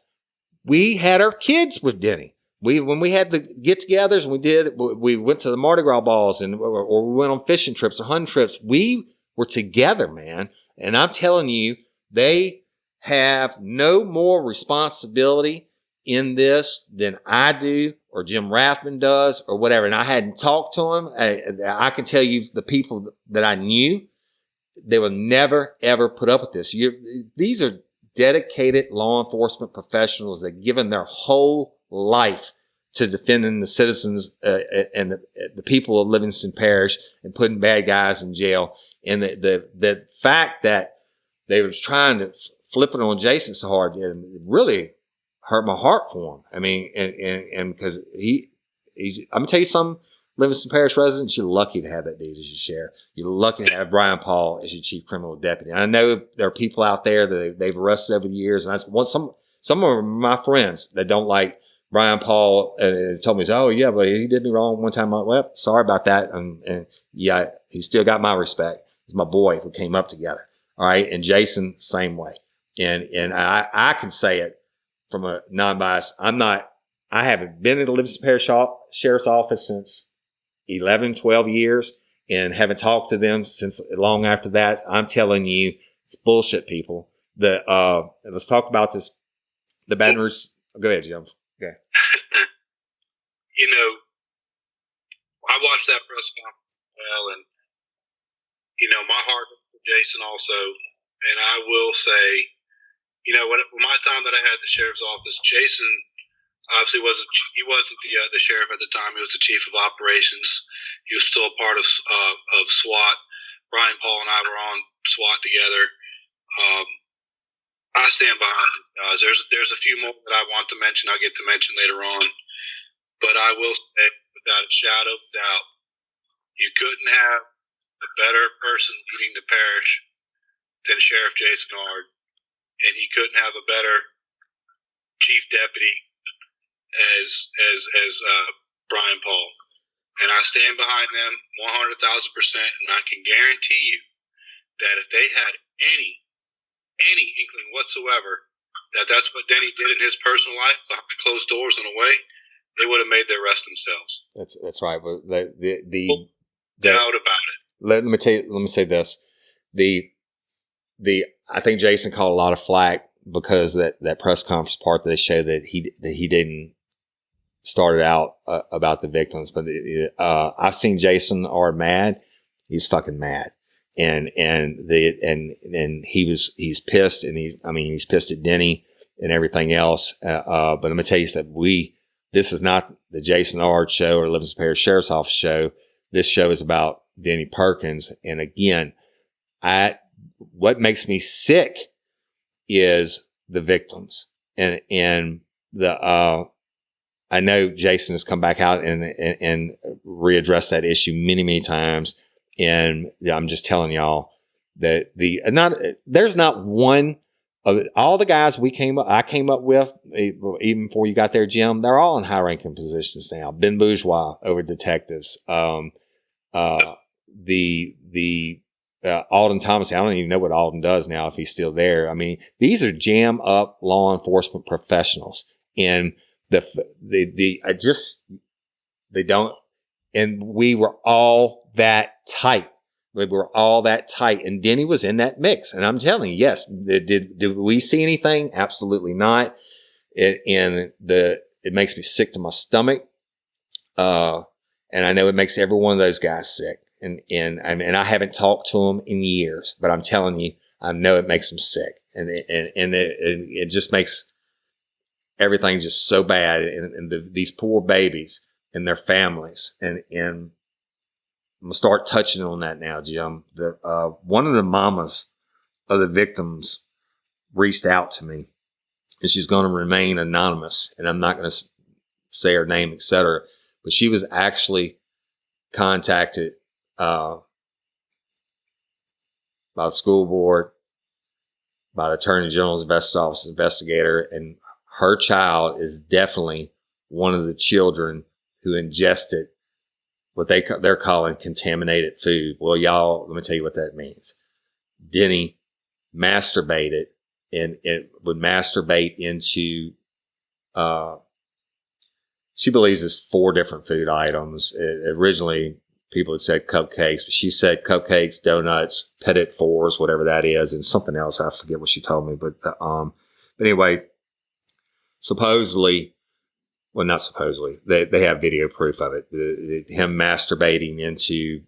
we had our kids with Denny. When we had the get-togethers and we went to the Mardi Gras balls or we went on fishing trips or hunting trips, we were together, man. And I'm telling you, they have no more responsibility in this than I do or Jim Rathmann does or whatever. And I hadn't talked to him. I can tell you the people that I knew, they will never, ever put up with this. These are dedicated law enforcement professionals that given their whole life to defending the citizens and the people of Livingston Parish and putting bad guys in jail. And the fact that they was trying to flip it on Jason so hard, it really hurt my heart for him. I mean, and because he's, I'm gonna tell you something, Livingston Parish residents, you're lucky to have that dude as your sheriff. You're lucky to have Brian Paul as your chief criminal deputy. And I know there are people out there that they've arrested over the years, and some of my friends that don't like Brian Paul told me, oh yeah, but he did me wrong one time. I'm like, well, sorry about that. And yeah, he still got my respect. He's my boy. We came up together. All right. And Jason, same way. And I can say it from a non-biased. I haven't been in the Livingston Parish Sheriff's Office since 11, 12 years and haven't talked to them since long after that. I'm telling you, it's bullshit, people. Let's talk about this. The Baton Rouge. Go ahead, Jim. Okay. You know, I watched that press conference as well, and you know, my heart was for Jason also. And I will say, you know, when my time that I had the sheriff's office, Jason obviously wasn't the sheriff at the time. He was the chief of operations. He was still a part of SWAT. Brian Paul and I were on SWAT together. I stand behind him. There's a few more that I want to mention. I'll get to mention later on. But I will say, without a shadow of doubt, you couldn't have a better person leading the parish than Sheriff Jason Ard, and he couldn't have a better chief deputy as Brian Paul. And I stand behind them 100,000%, and I can guarantee you that if they had any inkling whatsoever that that's what Denny did in his personal life behind closed doors in a way, they would have made their arrest themselves. That's right. But the doubt about it. Let me say this. I think Jason caught a lot of flack because that press conference part that they showed that he didn't start it out about the victims. But I've seen Jason Ard mad. He's fucking mad. And he's pissed, and he's pissed at Denny and everything else. But I'm gonna tell you that this is not the Jason Ard show or Livingston Parish Sheriff's Office show. This show is about Denny Perkins. And again, what makes me sick is the victims, and I know Jason has come back out and readdressed that issue many, many times. And I'm just telling y'all that there's not one of all the guys I came up with, even before you got there, Jim, they're all in high ranking positions now. Ben Bourgeois over detectives. Alden Thomas, I don't even know what Alden does now, if he's still there. I mean, these are jam up law enforcement professionals, and they don't, and we were all that tight. We were all that tight, and Denny was in that mix. And I'm telling you, yes, did we see anything? Absolutely not. It makes me sick to my stomach. And I know it makes every one of those guys sick. And I haven't talked to them in years, but I'm telling you, I know it makes them sick. And it just makes everything just so bad. And these poor babies and their families. And I'm going to start touching on that now, Jim. One of the mamas of the victims reached out to me, and she's going to remain anonymous, and I'm not going to say her name, etc. But she was actually contacted by the school board, by the Attorney General's Office investigator, and her child is definitely one of the children who ingested what they're calling contaminated food. Well, y'all, let me tell you what that means. Denny masturbated and it would masturbate into, she believes it's 4 different food items. Originally, people had said cupcakes, but she said cupcakes, donuts, petit fours, whatever that is, and something else. I forget what she told me, but anyway, supposedly, well, not supposedly, they have video proof of it. Him masturbating into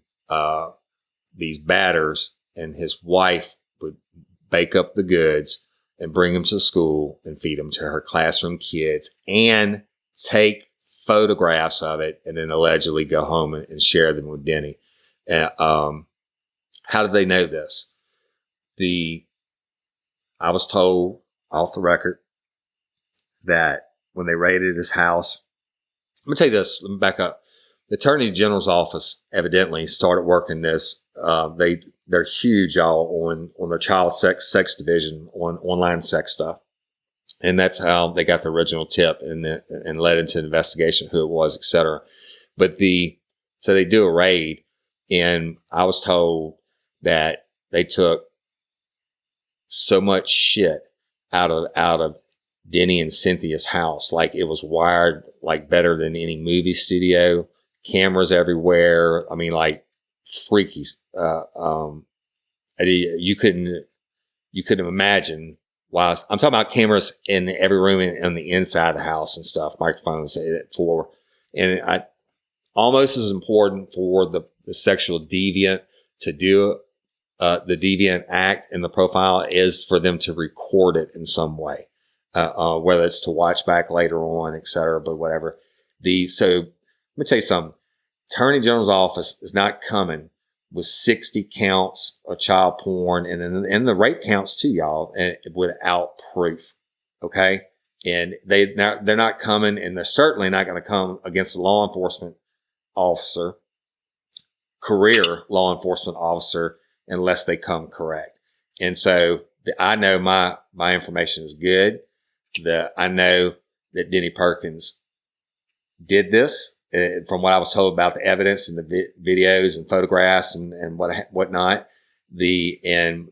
these batters, and his wife would bake up the goods and bring them to school and feed them to her classroom kids and take photographs of it and then allegedly go home and share them with Denny. How did they know this? I was told off the record that when they raided his house, let me tell you this, let me back up. The Attorney General's office evidently started working this. They're huge, y'all, on the child sex division, on online sex stuff. And that's how they got the original tip and led into an investigation, who it was, et cetera. But so they do a raid, and I was told that they took so much shit out of Denny and Cynthia's house. Like, it was wired like better than any movie studio, cameras everywhere. I mean, like freaky. You couldn't imagine. Wow. I'm talking about cameras in every room on the inside of the house and stuff, microphones and almost as important for the sexual deviant to do the deviant act in the profile is for them to record it in some way, whether it's to watch back later on, et cetera, but whatever. So let me tell you something. Attorney General's office is not coming with 60 counts of child porn and the rape counts too, y'all, and without proof. Okay. And they're not coming, and they're certainly not going to come against a law enforcement officer, career law enforcement officer, unless they come correct. And so I know my information is good. I know that Denny Perkins did this. From what I was told about the evidence and the videos and photographs and whatnot, and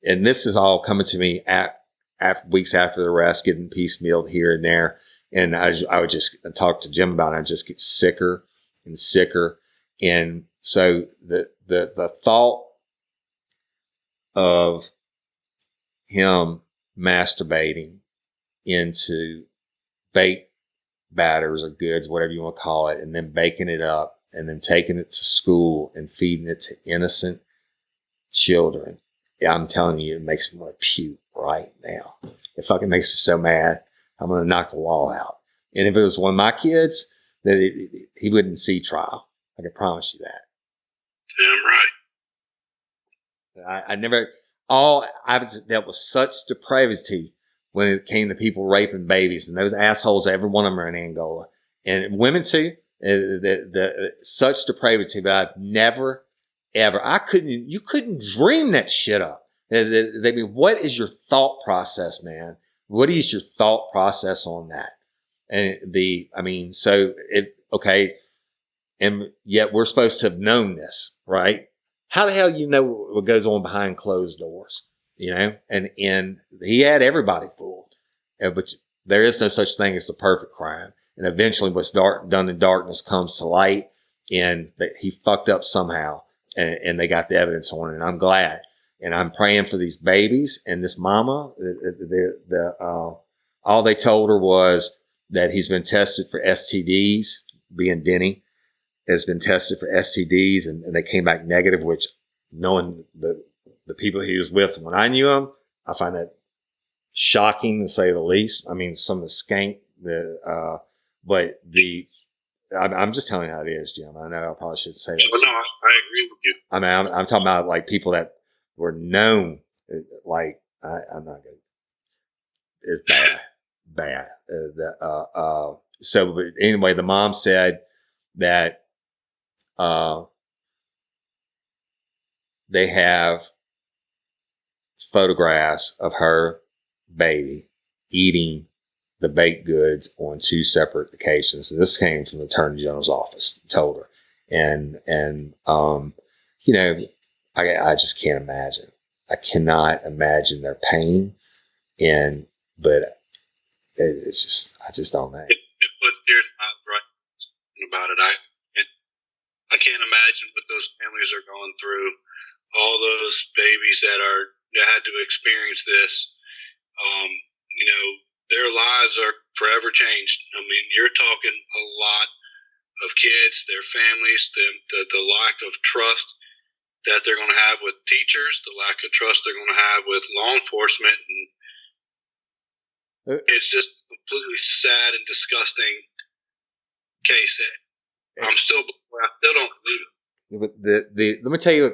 this is all coming to me after weeks after the arrest, getting piecemealed here and there. And I would just talk to Jim about it. I just get sicker and sicker. And so the thought of him masturbating into baked batters or goods, whatever you want to call it, and then baking it up and then taking it to school and feeding it to innocent children. Yeah, I'm telling you, it makes me want to puke right now. It fucking makes me so mad. I'm going to knock the wall out. And if it was one of my kids, he wouldn't see trial. I can promise you that. Damn right. I've dealt with such depravity when it came to people raping babies, and those assholes, every one of them are in Angola, and women too. Such depravity, but I've never, ever. You couldn't dream that shit up. What is your thought process, man? What is your thought process on that? And okay, and yet we're supposed to have known this, right? How the hell you know what goes on behind closed doors? You know, and he had everybody fooled, but there is no such thing as the perfect crime. And eventually what's done in darkness comes to light, and he fucked up somehow, and they got the evidence on it. And I'm glad. And I'm praying for these babies and this mama. All they told her was that he's been tested for STDs, being Denny has been tested for STDs, and they came back negative, which, knowing the people he was with when I knew him, I find that shocking to say the least. I mean, some of the skank, I'm just telling you how it is, Jim. I know I probably should say that. Well, no, I agree with you. I mean, I'm talking about like people that were known, like, I'm not going to, it's bad. So, but anyway, the mom said that, they have photographs of her baby eating the baked goods on 2 separate occasions. And this came from the Attorney General's office, told her. And you know, I just can't imagine. I cannot imagine their pain. but it's just, I just don't know. It puts tears in my eyes right about it. I can't imagine what those families are going through. All those babies that had to experience this. Their lives are forever changed. I mean, you're talking a lot of kids, their families, the lack of trust that they're going to have with teachers, the lack of trust they're going to have with law enforcement, and it's just a completely sad and disgusting case. I still don't believe it. But let me tell you,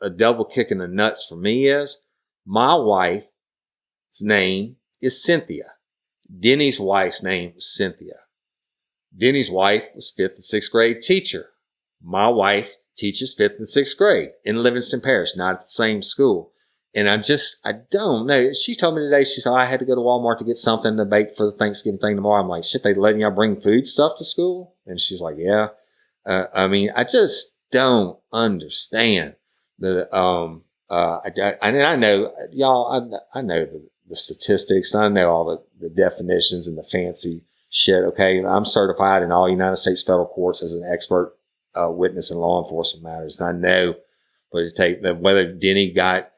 a double kick in the nuts for me is my wife's name is Cynthia. Denny's wife's name was Cynthia. Denny's wife was 5th and 6th grade teacher. My wife teaches 5th and 6th grade in Livingston Parish, not at the same school. And I don't know. She told me today, she said, I had to go to Walmart to get something to bake for the Thanksgiving thing tomorrow. I'm like, shit, they letting y'all bring food stuff to school? And she's like, yeah. I mean, I just don't understand the, I know, y'all, I know the statistics, and I know all the definitions and the fancy shit. Okay. I'm certified in all United States federal courts as an expert, witness in law enforcement matters. And I know, but whether Denny got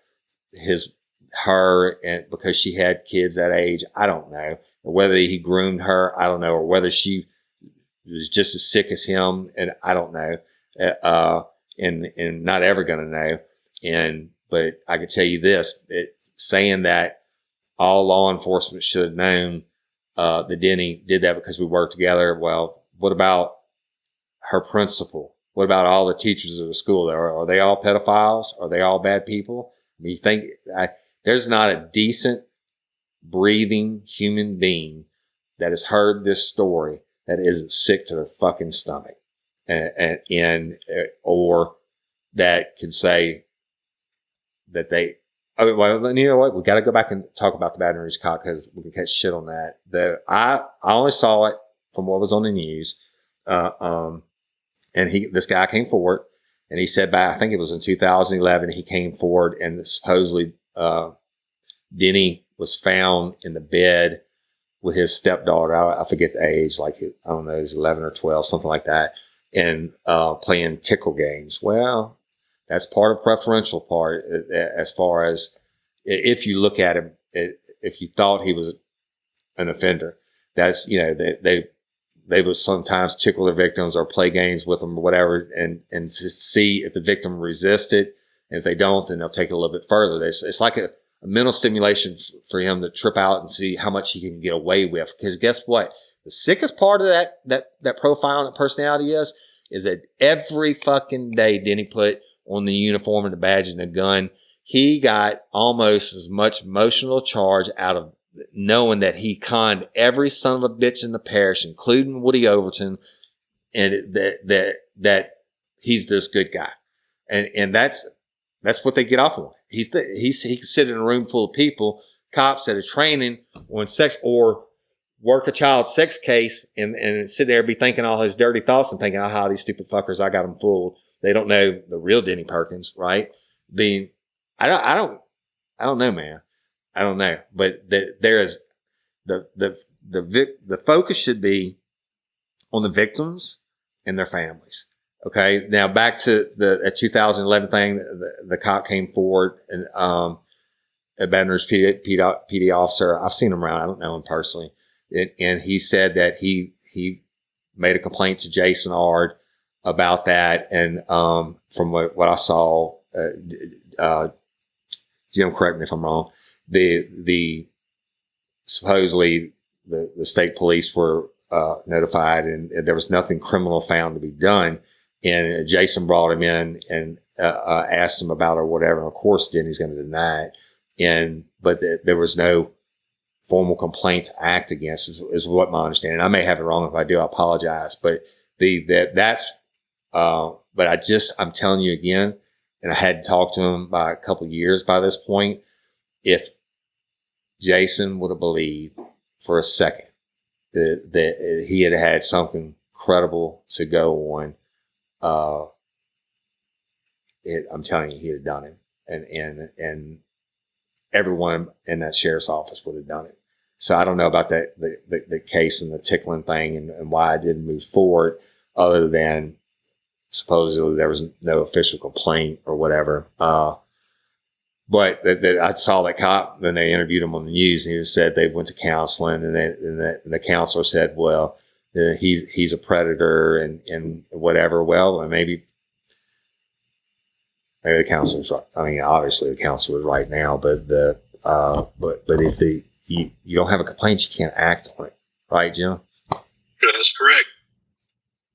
her and because she had kids that age, I don't know. Or whether he groomed her, I don't know. Or whether she was just as sick as him, and I don't know. And not ever going to know. But I can tell you this, saying that all law enforcement should have known, that Denny did that because we worked together. Well, what about her principal? What about all the teachers of the school? Are they all pedophiles? Are they all bad people? I mean, you think there's not a decent, breathing human being that has heard this story that isn't sick to their fucking stomach, or that can say that they. I mean, well, you know what? We got to go back and talk about the Baton Rouge cop because we can catch shit on that. I only saw it from what was on the news, and this guy came forward. And he said back, I think it was in 2011, he came forward and supposedly, Denny was found in the bed with his stepdaughter. I forget the age, like, I don't know, it was 11 or 12, something like that. And, playing tickle games. Well, that's part of preferential part as far as if you look at him, if you thought he was an offender, that's, they would sometimes tickle their victims or play games with them or whatever and see if the victim resisted. And if they don't, then they'll take it a little bit further. It's like a mental stimulation for him to trip out and see how much he can get away with. Because guess what? The sickest part of that profile and personality is that every fucking day Denny put on the uniform and the badge and the gun, he got almost as much emotional charge out of knowing that he conned every son of a bitch in the parish, including Woody Overton, and that he's this good guy. And that's what they get off on. He can sit in a room full of people, cops that are training on sex or work a child sex case and sit there and be thinking all his dirty thoughts and thinking, oh, these stupid fuckers, I got them fooled. They don't know the real Denny Perkins, right? I don't know, man. I don't know, but there is the focus should be on the victims and their families. Okay. Now back to the 2011 thing, the cop came forward and, a Baton Rouge PD officer. I've seen him around. I don't know him personally. And he said that he made a complaint to Jason Ard about that. And, from what I saw, Jim, correct me if I'm wrong. The supposedly the state police were notified and there was nothing criminal found to be done. And Jason brought him in and asked him about it or whatever. And of course, Denny's going to deny it. But there was no formal complaint to act against is what my understanding. I may have it wrong. If I do, I apologize. But I'm telling you again, and I had talked to him by a couple of years by this point. If Jason would have believed for a second that he had something credible to go on, I'm telling you, he'd have done it. And everyone in that sheriff's office would have done it. So I don't know about that, the case and the tickling thing and why I didn't move forward, other than supposedly there was no official complaint or whatever. But I saw that cop when they interviewed him on the news, and he said they went to counseling, and the counselor said, well, he's a predator and whatever. Well, and maybe the counselor's right. I mean, obviously the counselor was right now, but but if you don't have a complaint, you can't act on it, right, Jim? That's correct.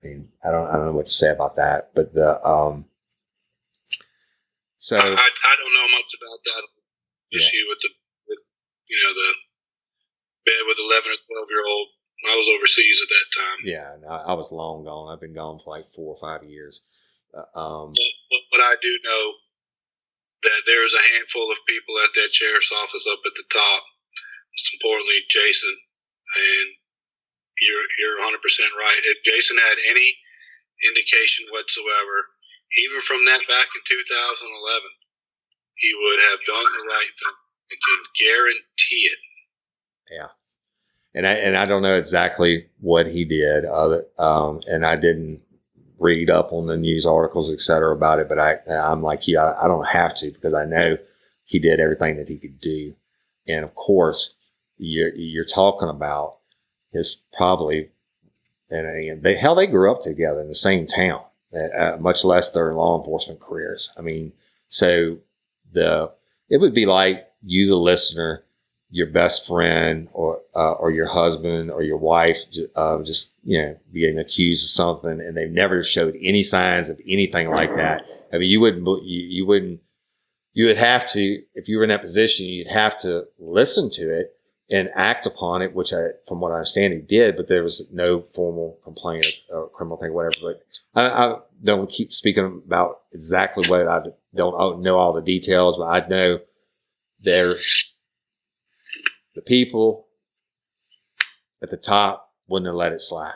I mean, I don't know what to say about that, but so I don't know much about that issue with the bed with 11 or 12-year-old. I was overseas at that time. Yeah, no, I was long gone. I've been gone for like 4 or 5 years. But I do know that there's a handful of people at that sheriff's office up at the top. Most importantly, Jason, and you're 100% right. If Jason had any indication whatsoever, even from that back in 2011, he would have done the right thing. I can guarantee it. Yeah. And I don't know exactly what he did, and I didn't read up on the news articles, et cetera, about it, but I'm like you, I don't have to, because I know he did everything that he could do. And of course, you're talking about his probably, and they grew up together in the same town, much less their law enforcement careers. I mean, so it would be like you, the listener, your best friend or your husband or your wife, just, being accused of something, and they've never showed any signs of anything like that. I mean, you would have to, if you were in that position, you'd have to listen to it and act upon it, which from what I understand, he did, but there was no formal complaint or criminal thing, whatever. But I don't keep speaking about exactly what I don't know all the details, but I know the people at the top wouldn't have let it slide.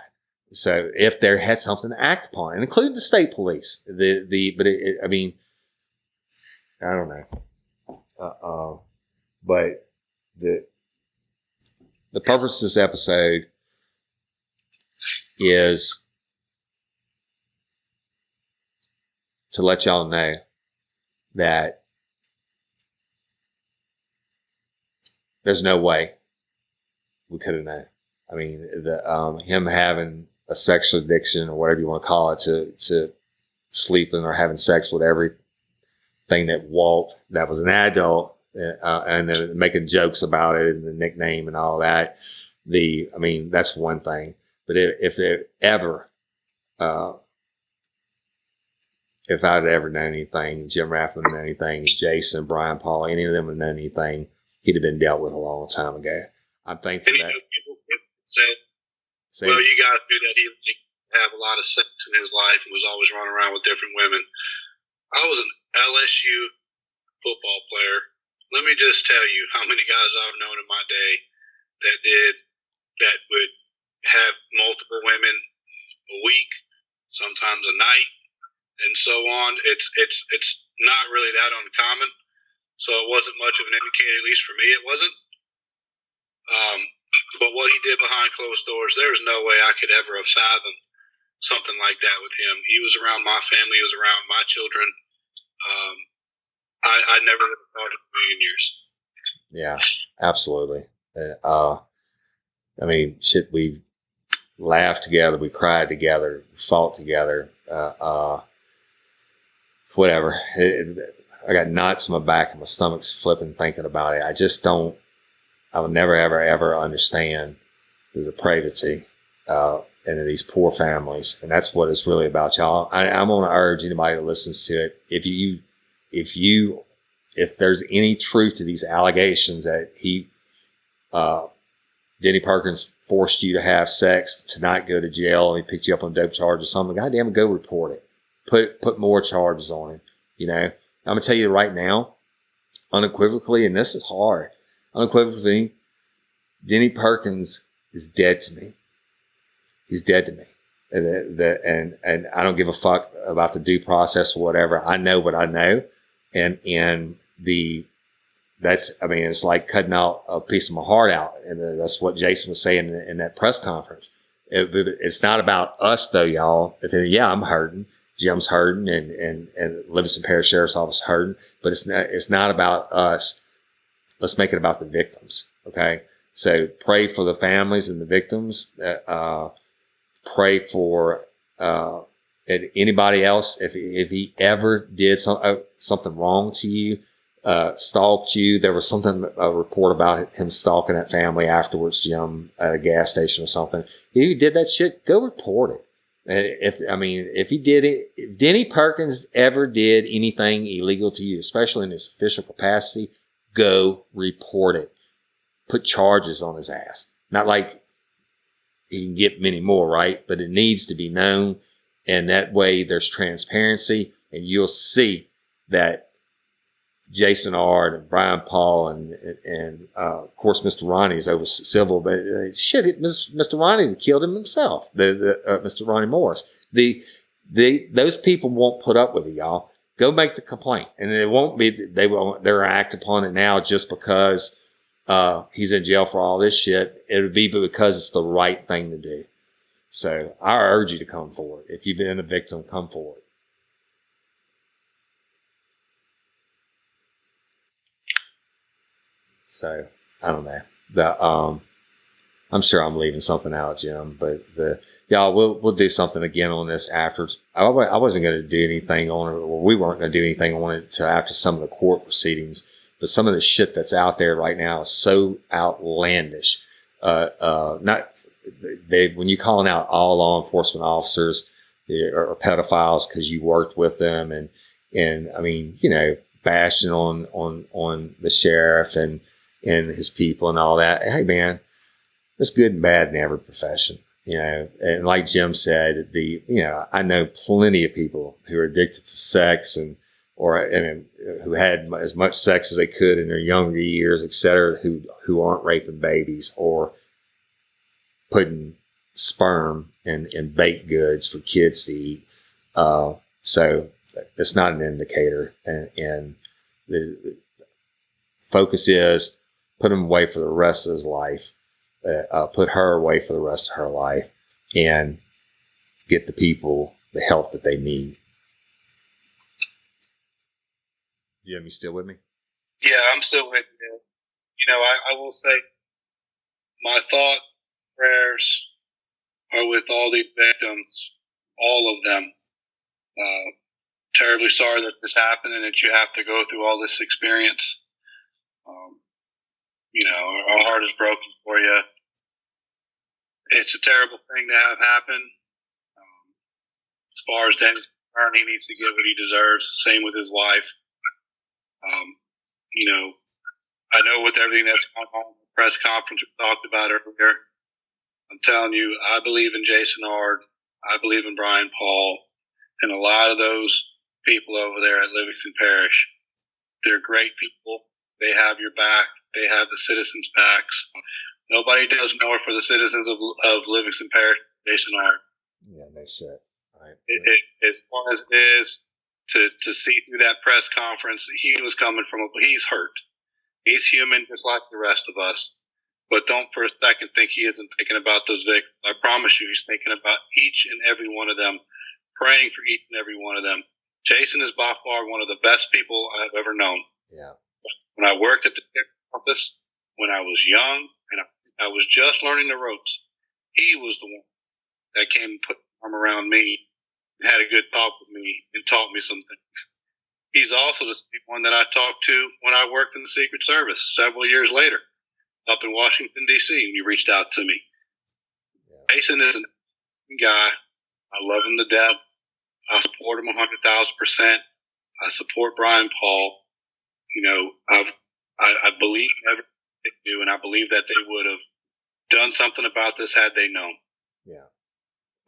So if there had something to act upon, and including the state police, I mean, I don't know. But the purpose of this episode is to let y'all know that there's no way we could have known. I mean, him having a sexual addiction or whatever you want to call it, to sleeping or having sex with everything that was an adult, and then making jokes about it and the nickname and all that. I mean, that's one thing. But if I'd ever known anything, Jim Rathmann known anything, Jason, Brian, Paul, any of them had known anything, he'd have been dealt with a long time ago. I'm thankful that. People say, well, you got to do that. He have a lot of sex in his life and was always running around with different women. I was an LSU football player. Let me just tell you how many guys I've known in my day that would have multiple women a week, sometimes a night, and so on. It's not really that uncommon. So it wasn't much of an indicator, at least for me, it wasn't. But what he did behind closed doors, there's no way I could ever have fathomed something like that with him. He was around my family, he was around my children. I never would have thought in a million years. Yeah, absolutely. I mean, shit, we laughed together, we cried together, fought together, whatever. I got knots in my back and my stomach's flipping thinking about it. I would never, ever, ever understand the depravity into these poor families. And that's what it's really about, y'all. I'm going to urge anybody that listens to it, if there's any truth to these allegations that Denny Perkins forced you to have sex, to not go to jail, and he picked you up on dope charges or something, goddamn, go report it. Put more charges on him. I'm going to tell you right now, unequivocally, and this is hard, unequivocally, Denny Perkins is dead to me. He's dead to me. And I don't give a fuck about the due process or whatever. I know what I know. And the it's like cutting out a piece of my heart out. And that's what Jason was saying in that press conference. It's not about us though, y'all. Yeah, I'm hurting. Jim's hurting and Livingston Parish Sheriff's Office hurting, but it's not about us. Let's make it about the victims. Okay. So pray for the families and the victims. Pray for, anybody else. If he ever did something wrong to you, stalked you, there was a report about him stalking that family afterwards, Jim, at a gas station or something. If he did that shit, go report it. If he did it, if Denny Perkins ever did anything illegal to you, especially in his official capacity, go report it. Put charges on his ass. Not like he can get many more, right? But it needs to be known. And that way there's transparency, and you'll see that Jason Ard and Brian Paul and of course Mr. Ronnie is over civil, but Mr. Ronnie killed him himself. Mr. Ronnie Morris. Those people won't put up with it, y'all. Go make the complaint, and it won't be they're act upon it now just because he's in jail for all this shit. It would be because it's the right thing to do. So I urge you to come forward. If you've been a victim, come forward. So I don't know. I'm sure I'm leaving something out, Jim, but y'all, we'll do something again on this after. I wasn't going to do anything on it, or we weren't going to do anything on it until after some of the court proceedings. But some of the shit that's out there right now is so outlandish. When you're calling out all law enforcement officers or pedophiles because you worked with them, and I mean, bashing on the sheriff and his people and all that. Hey, man, there's good and bad in every profession, and like Jim said, I know plenty of people who are addicted to sex and who had as much sex as they could in their younger years, et cetera, who aren't raping babies or putting sperm in baked goods for kids to eat. So it's not an indicator. And the focus is put him away for the rest of his life, put her away for the rest of her life, and get the people the help that they need. Jim, you still with me? Yeah, I'm still with you. I will say my thought, prayers are with all the victims, all of them. Terribly sorry that this happened and that you have to go through all this experience. Our heart is broken for you. It's a terrible thing to have happen. As far as Denny's concerned, he needs to get what he deserves. Same with his wife. I know with everything that's going on in the press conference we talked about earlier, I'm telling you, I believe in Jason Ard. I believe in Brian Paul. And a lot of those people over there at Livingston Parish, they're great people. They have your back. They have the citizens' backs. Nobody does more for the citizens of Livingston Parish than Jason Ard. Yeah, no shit. Right. As far as it is to see through that press conference, he was coming from he's hurt. He's human just like the rest of us. But don't for a second think he isn't thinking about those victims. I promise you he's thinking about each and every one of them, praying for each and every one of them. Jason is by far one of the best people I've ever known. Yeah. When I worked at the office, when I was young, and I was just learning the ropes, he was the one that came and put his arm around me, had a good talk with me, and taught me some things. He's also the same one that I talked to when I worked in the Secret Service several years later up in Washington, D.C., when he reached out to me. Yeah. Jason is a guy. I love him to death. I support him 100,000%. I support Brian Paul. I believe in everything they do, and I believe that they would have done something about this had they known. Yeah.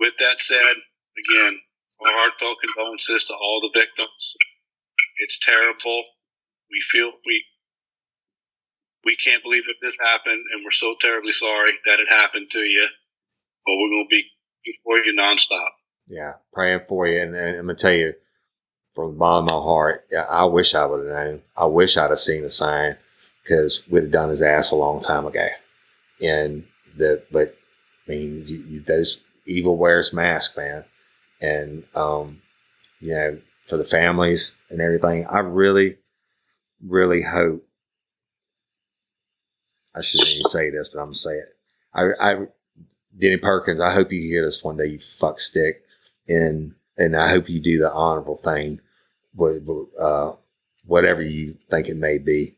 With that said, again, our heartfelt condolences to all the victims. It's terrible. We feel we can't believe that this happened, and we're so terribly sorry that it happened to you. But we're going to be for you nonstop. Yeah, praying for you, and I'm going to tell you from the bottom of my heart, I wish I would have known. I wish I'd have seen a sign. because we'd have done his ass a long time ago. But I mean, those evil wears masks, man. And, you know, for the families and everything, I really, really hope, I shouldn't even say this, but I'm going to say it. Denny Perkins, I hope you hear this one day, you fuck stick. And I hope you do the honorable thing, whatever you think it may be,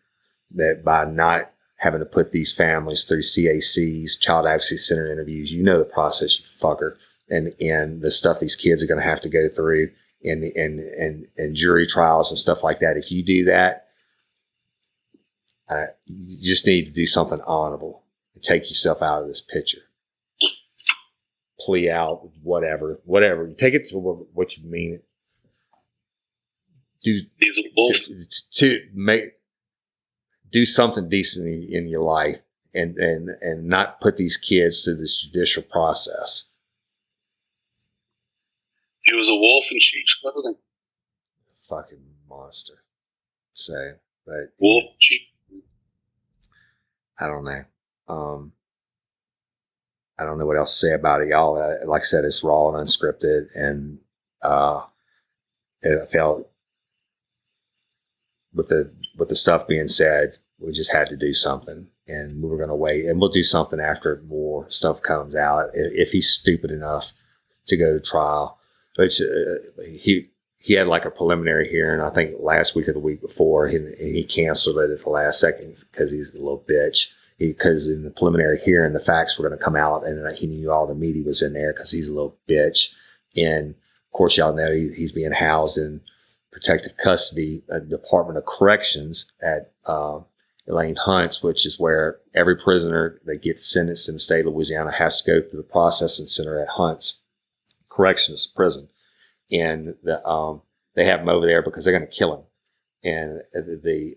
that by not having to put these families through CACs, Child Advocacy Center interviews, you know the process, you fucker, and the stuff these kids are going to have to go through, and jury trials and stuff like that. If you do that, you just need to do something honorable and take yourself out of this picture. Plea out, whatever. Take it to what you mean it. Do something decent in your life, and not put these kids through this judicial process. He was a wolf in sheep's clothing. Fucking monster. So, but wolf sheep. I don't know. I don't know what else to say about it, y'all. Like I said, it's raw and unscripted, and it felt with the stuff being said, we just had to do something, and we were going to wait, and we'll do something after more stuff comes out. If he's stupid enough to go to trial, which he had like a preliminary hearing, I think last week or the week before, and he canceled it at the last second because he's a little bitch. Because in the preliminary hearing, the facts were going to come out, and he knew all the media was in there because he's a little bitch. And of course, y'all know he's being housed in protective custody at the Department of Corrections at Elaine Hunt's, which is where every prisoner that gets sentenced in the state of Louisiana has to go through the processing center at Hunt's Corrections Prison. And they have him over there because they're going to kill him. And the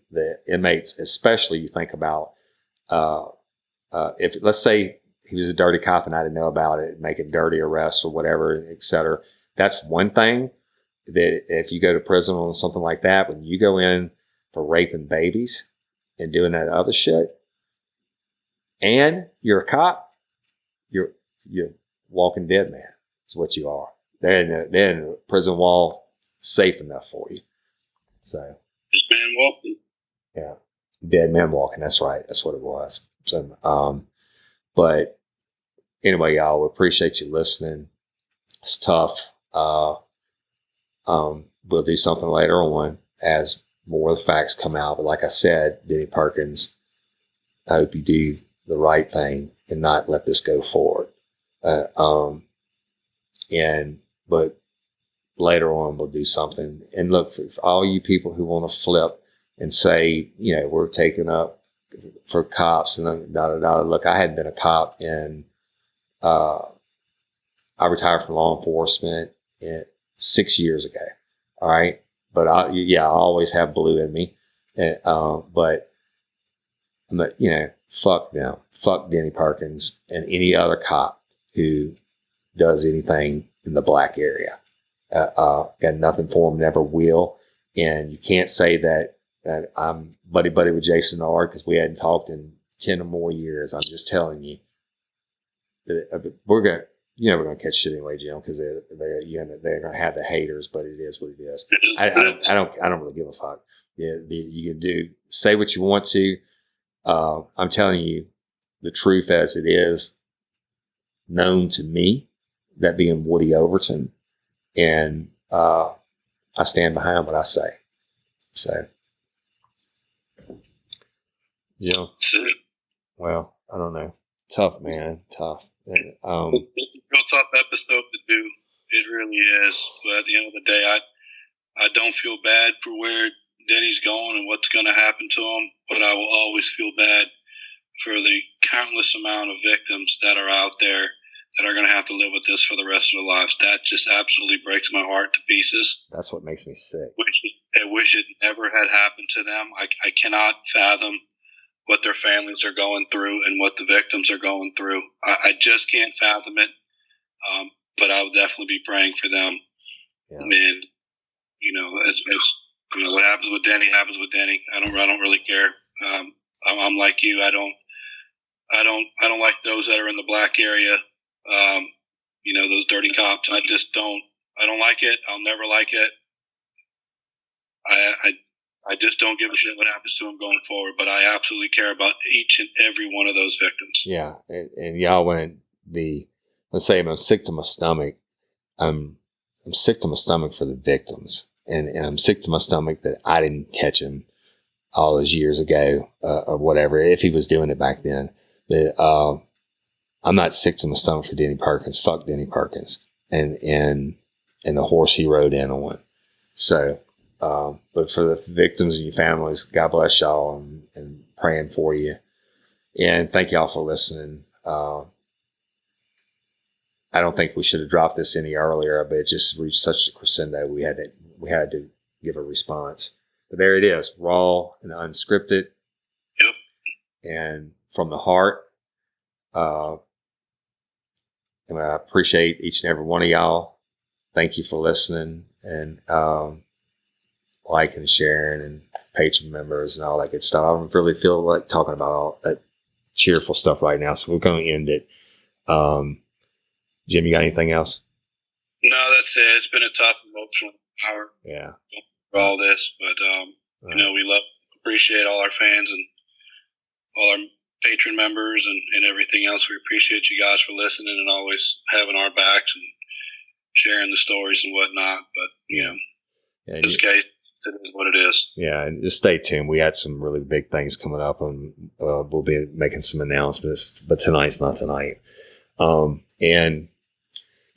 inmates, especially, you think about, if let's say he was a dirty cop and I didn't know about it, making dirty arrests or whatever, et cetera. That's one thing. That if you go to prison on something like that, when you go in for raping babies and doing that other shit, and you're a cop, you're walking dead man is what you are. They're in a prison wall safe enough for you. So Dead man walking. Yeah. Dead men walking. That's right. That's what it was. So, but anyway, y'all, we appreciate you listening. It's tough. We'll do something later on as more of the facts come out. But like I said, Denny Perkins, I hope you do the right thing and not let this go forward. But later on, we'll do something. And look, for all you people who want to flip and say, you know, we're taking up for cops and da-da-da. Look, I hadn't been a cop I retired from law enforcement 6 years ago. All right. But I always have blue in me. But you know, fuck them. Fuck Denny Perkins and any other cop who does anything in the black area. Got nothing for them, never will. And you can't say that I'm buddy with Jason R because we hadn't talked in 10 or more years. I'm just telling you, we're going to catch shit anyway, Jim, because they're going to have the haters, but it is what it is. I don't really give a fuck. Yeah, you can say what you want to. I'm telling you the truth as it is known to me, that being Woody Overton. And I stand behind what I say. So, yeah. Well, I don't know. Tough, man. Tough. It's a real tough episode to do. It really is. But at the end of the day, I don't feel bad for where Denny's going and what's going to happen to him. But I will always feel bad for the countless amount of victims that are out there that are going to have to live with this for the rest of their lives. That just absolutely breaks my heart to pieces. That's what makes me sick. I wish it never had happened to them. I cannot fathom what their families are going through and what the victims are going through. I just can't fathom it. But I will definitely be praying for them. Yeah. And you know, as you know, what happens with Denny happens with Denny. I don't really care. I'm like you. I don't like those that are in the black area. Those dirty cops. I don't like it. I'll never like it. I just don't give a shit what happens to them going forward. But I absolutely care about each and every one of those victims. Yeah, and y'all, let's say I'm sick to my stomach. I'm sick to my stomach for the victims, and I'm sick to my stomach that I didn't catch him all those years ago, or whatever, if he was doing it back then. But I'm not sick to my stomach for Denny Perkins. Fuck Denny Perkins and the horse he rode in on. So, but for the victims and your families, God bless y'all, and praying for you. And thank y'all for listening. I don't think we should have dropped this any earlier, but it just reached such a crescendo. We had to give a response. But there it is, raw and unscripted. Yep. And from the heart. And I appreciate each and every one of y'all. Thank you for listening and liking and sharing and Patreon members and all that good stuff. I don't really feel like talking about all that cheerful stuff right now, so we're going to end it. Jim, you got anything else? No, that's it. It's been a tough emotional hour. Yeah. For all this, but we appreciate all our fans and all our patron members and everything else. We appreciate you guys for listening and always having our backs and sharing the stories and whatnot. But in this case, it is what it is. Yeah, and just stay tuned. We had some really big things coming up, and we'll be making some announcements. But tonight's not tonight. And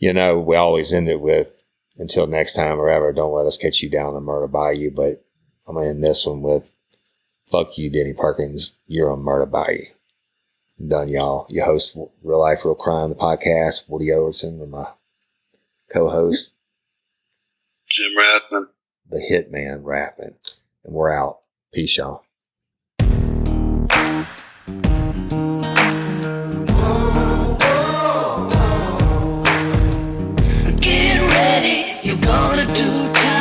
we always end it with, until next time or ever, don't let us catch you down and murder bayou. But I'm going to end this one with, fuck you, Denny Perkins. You're on Murder Bayou. I'm done, y'all. Your host, Real Life, Real Crime, the podcast, Woody Overton, and my co-host, Jim Rathmann. The Hitman Rathmann. And we're out. Peace, y'all. Get ready, you're gonna do time.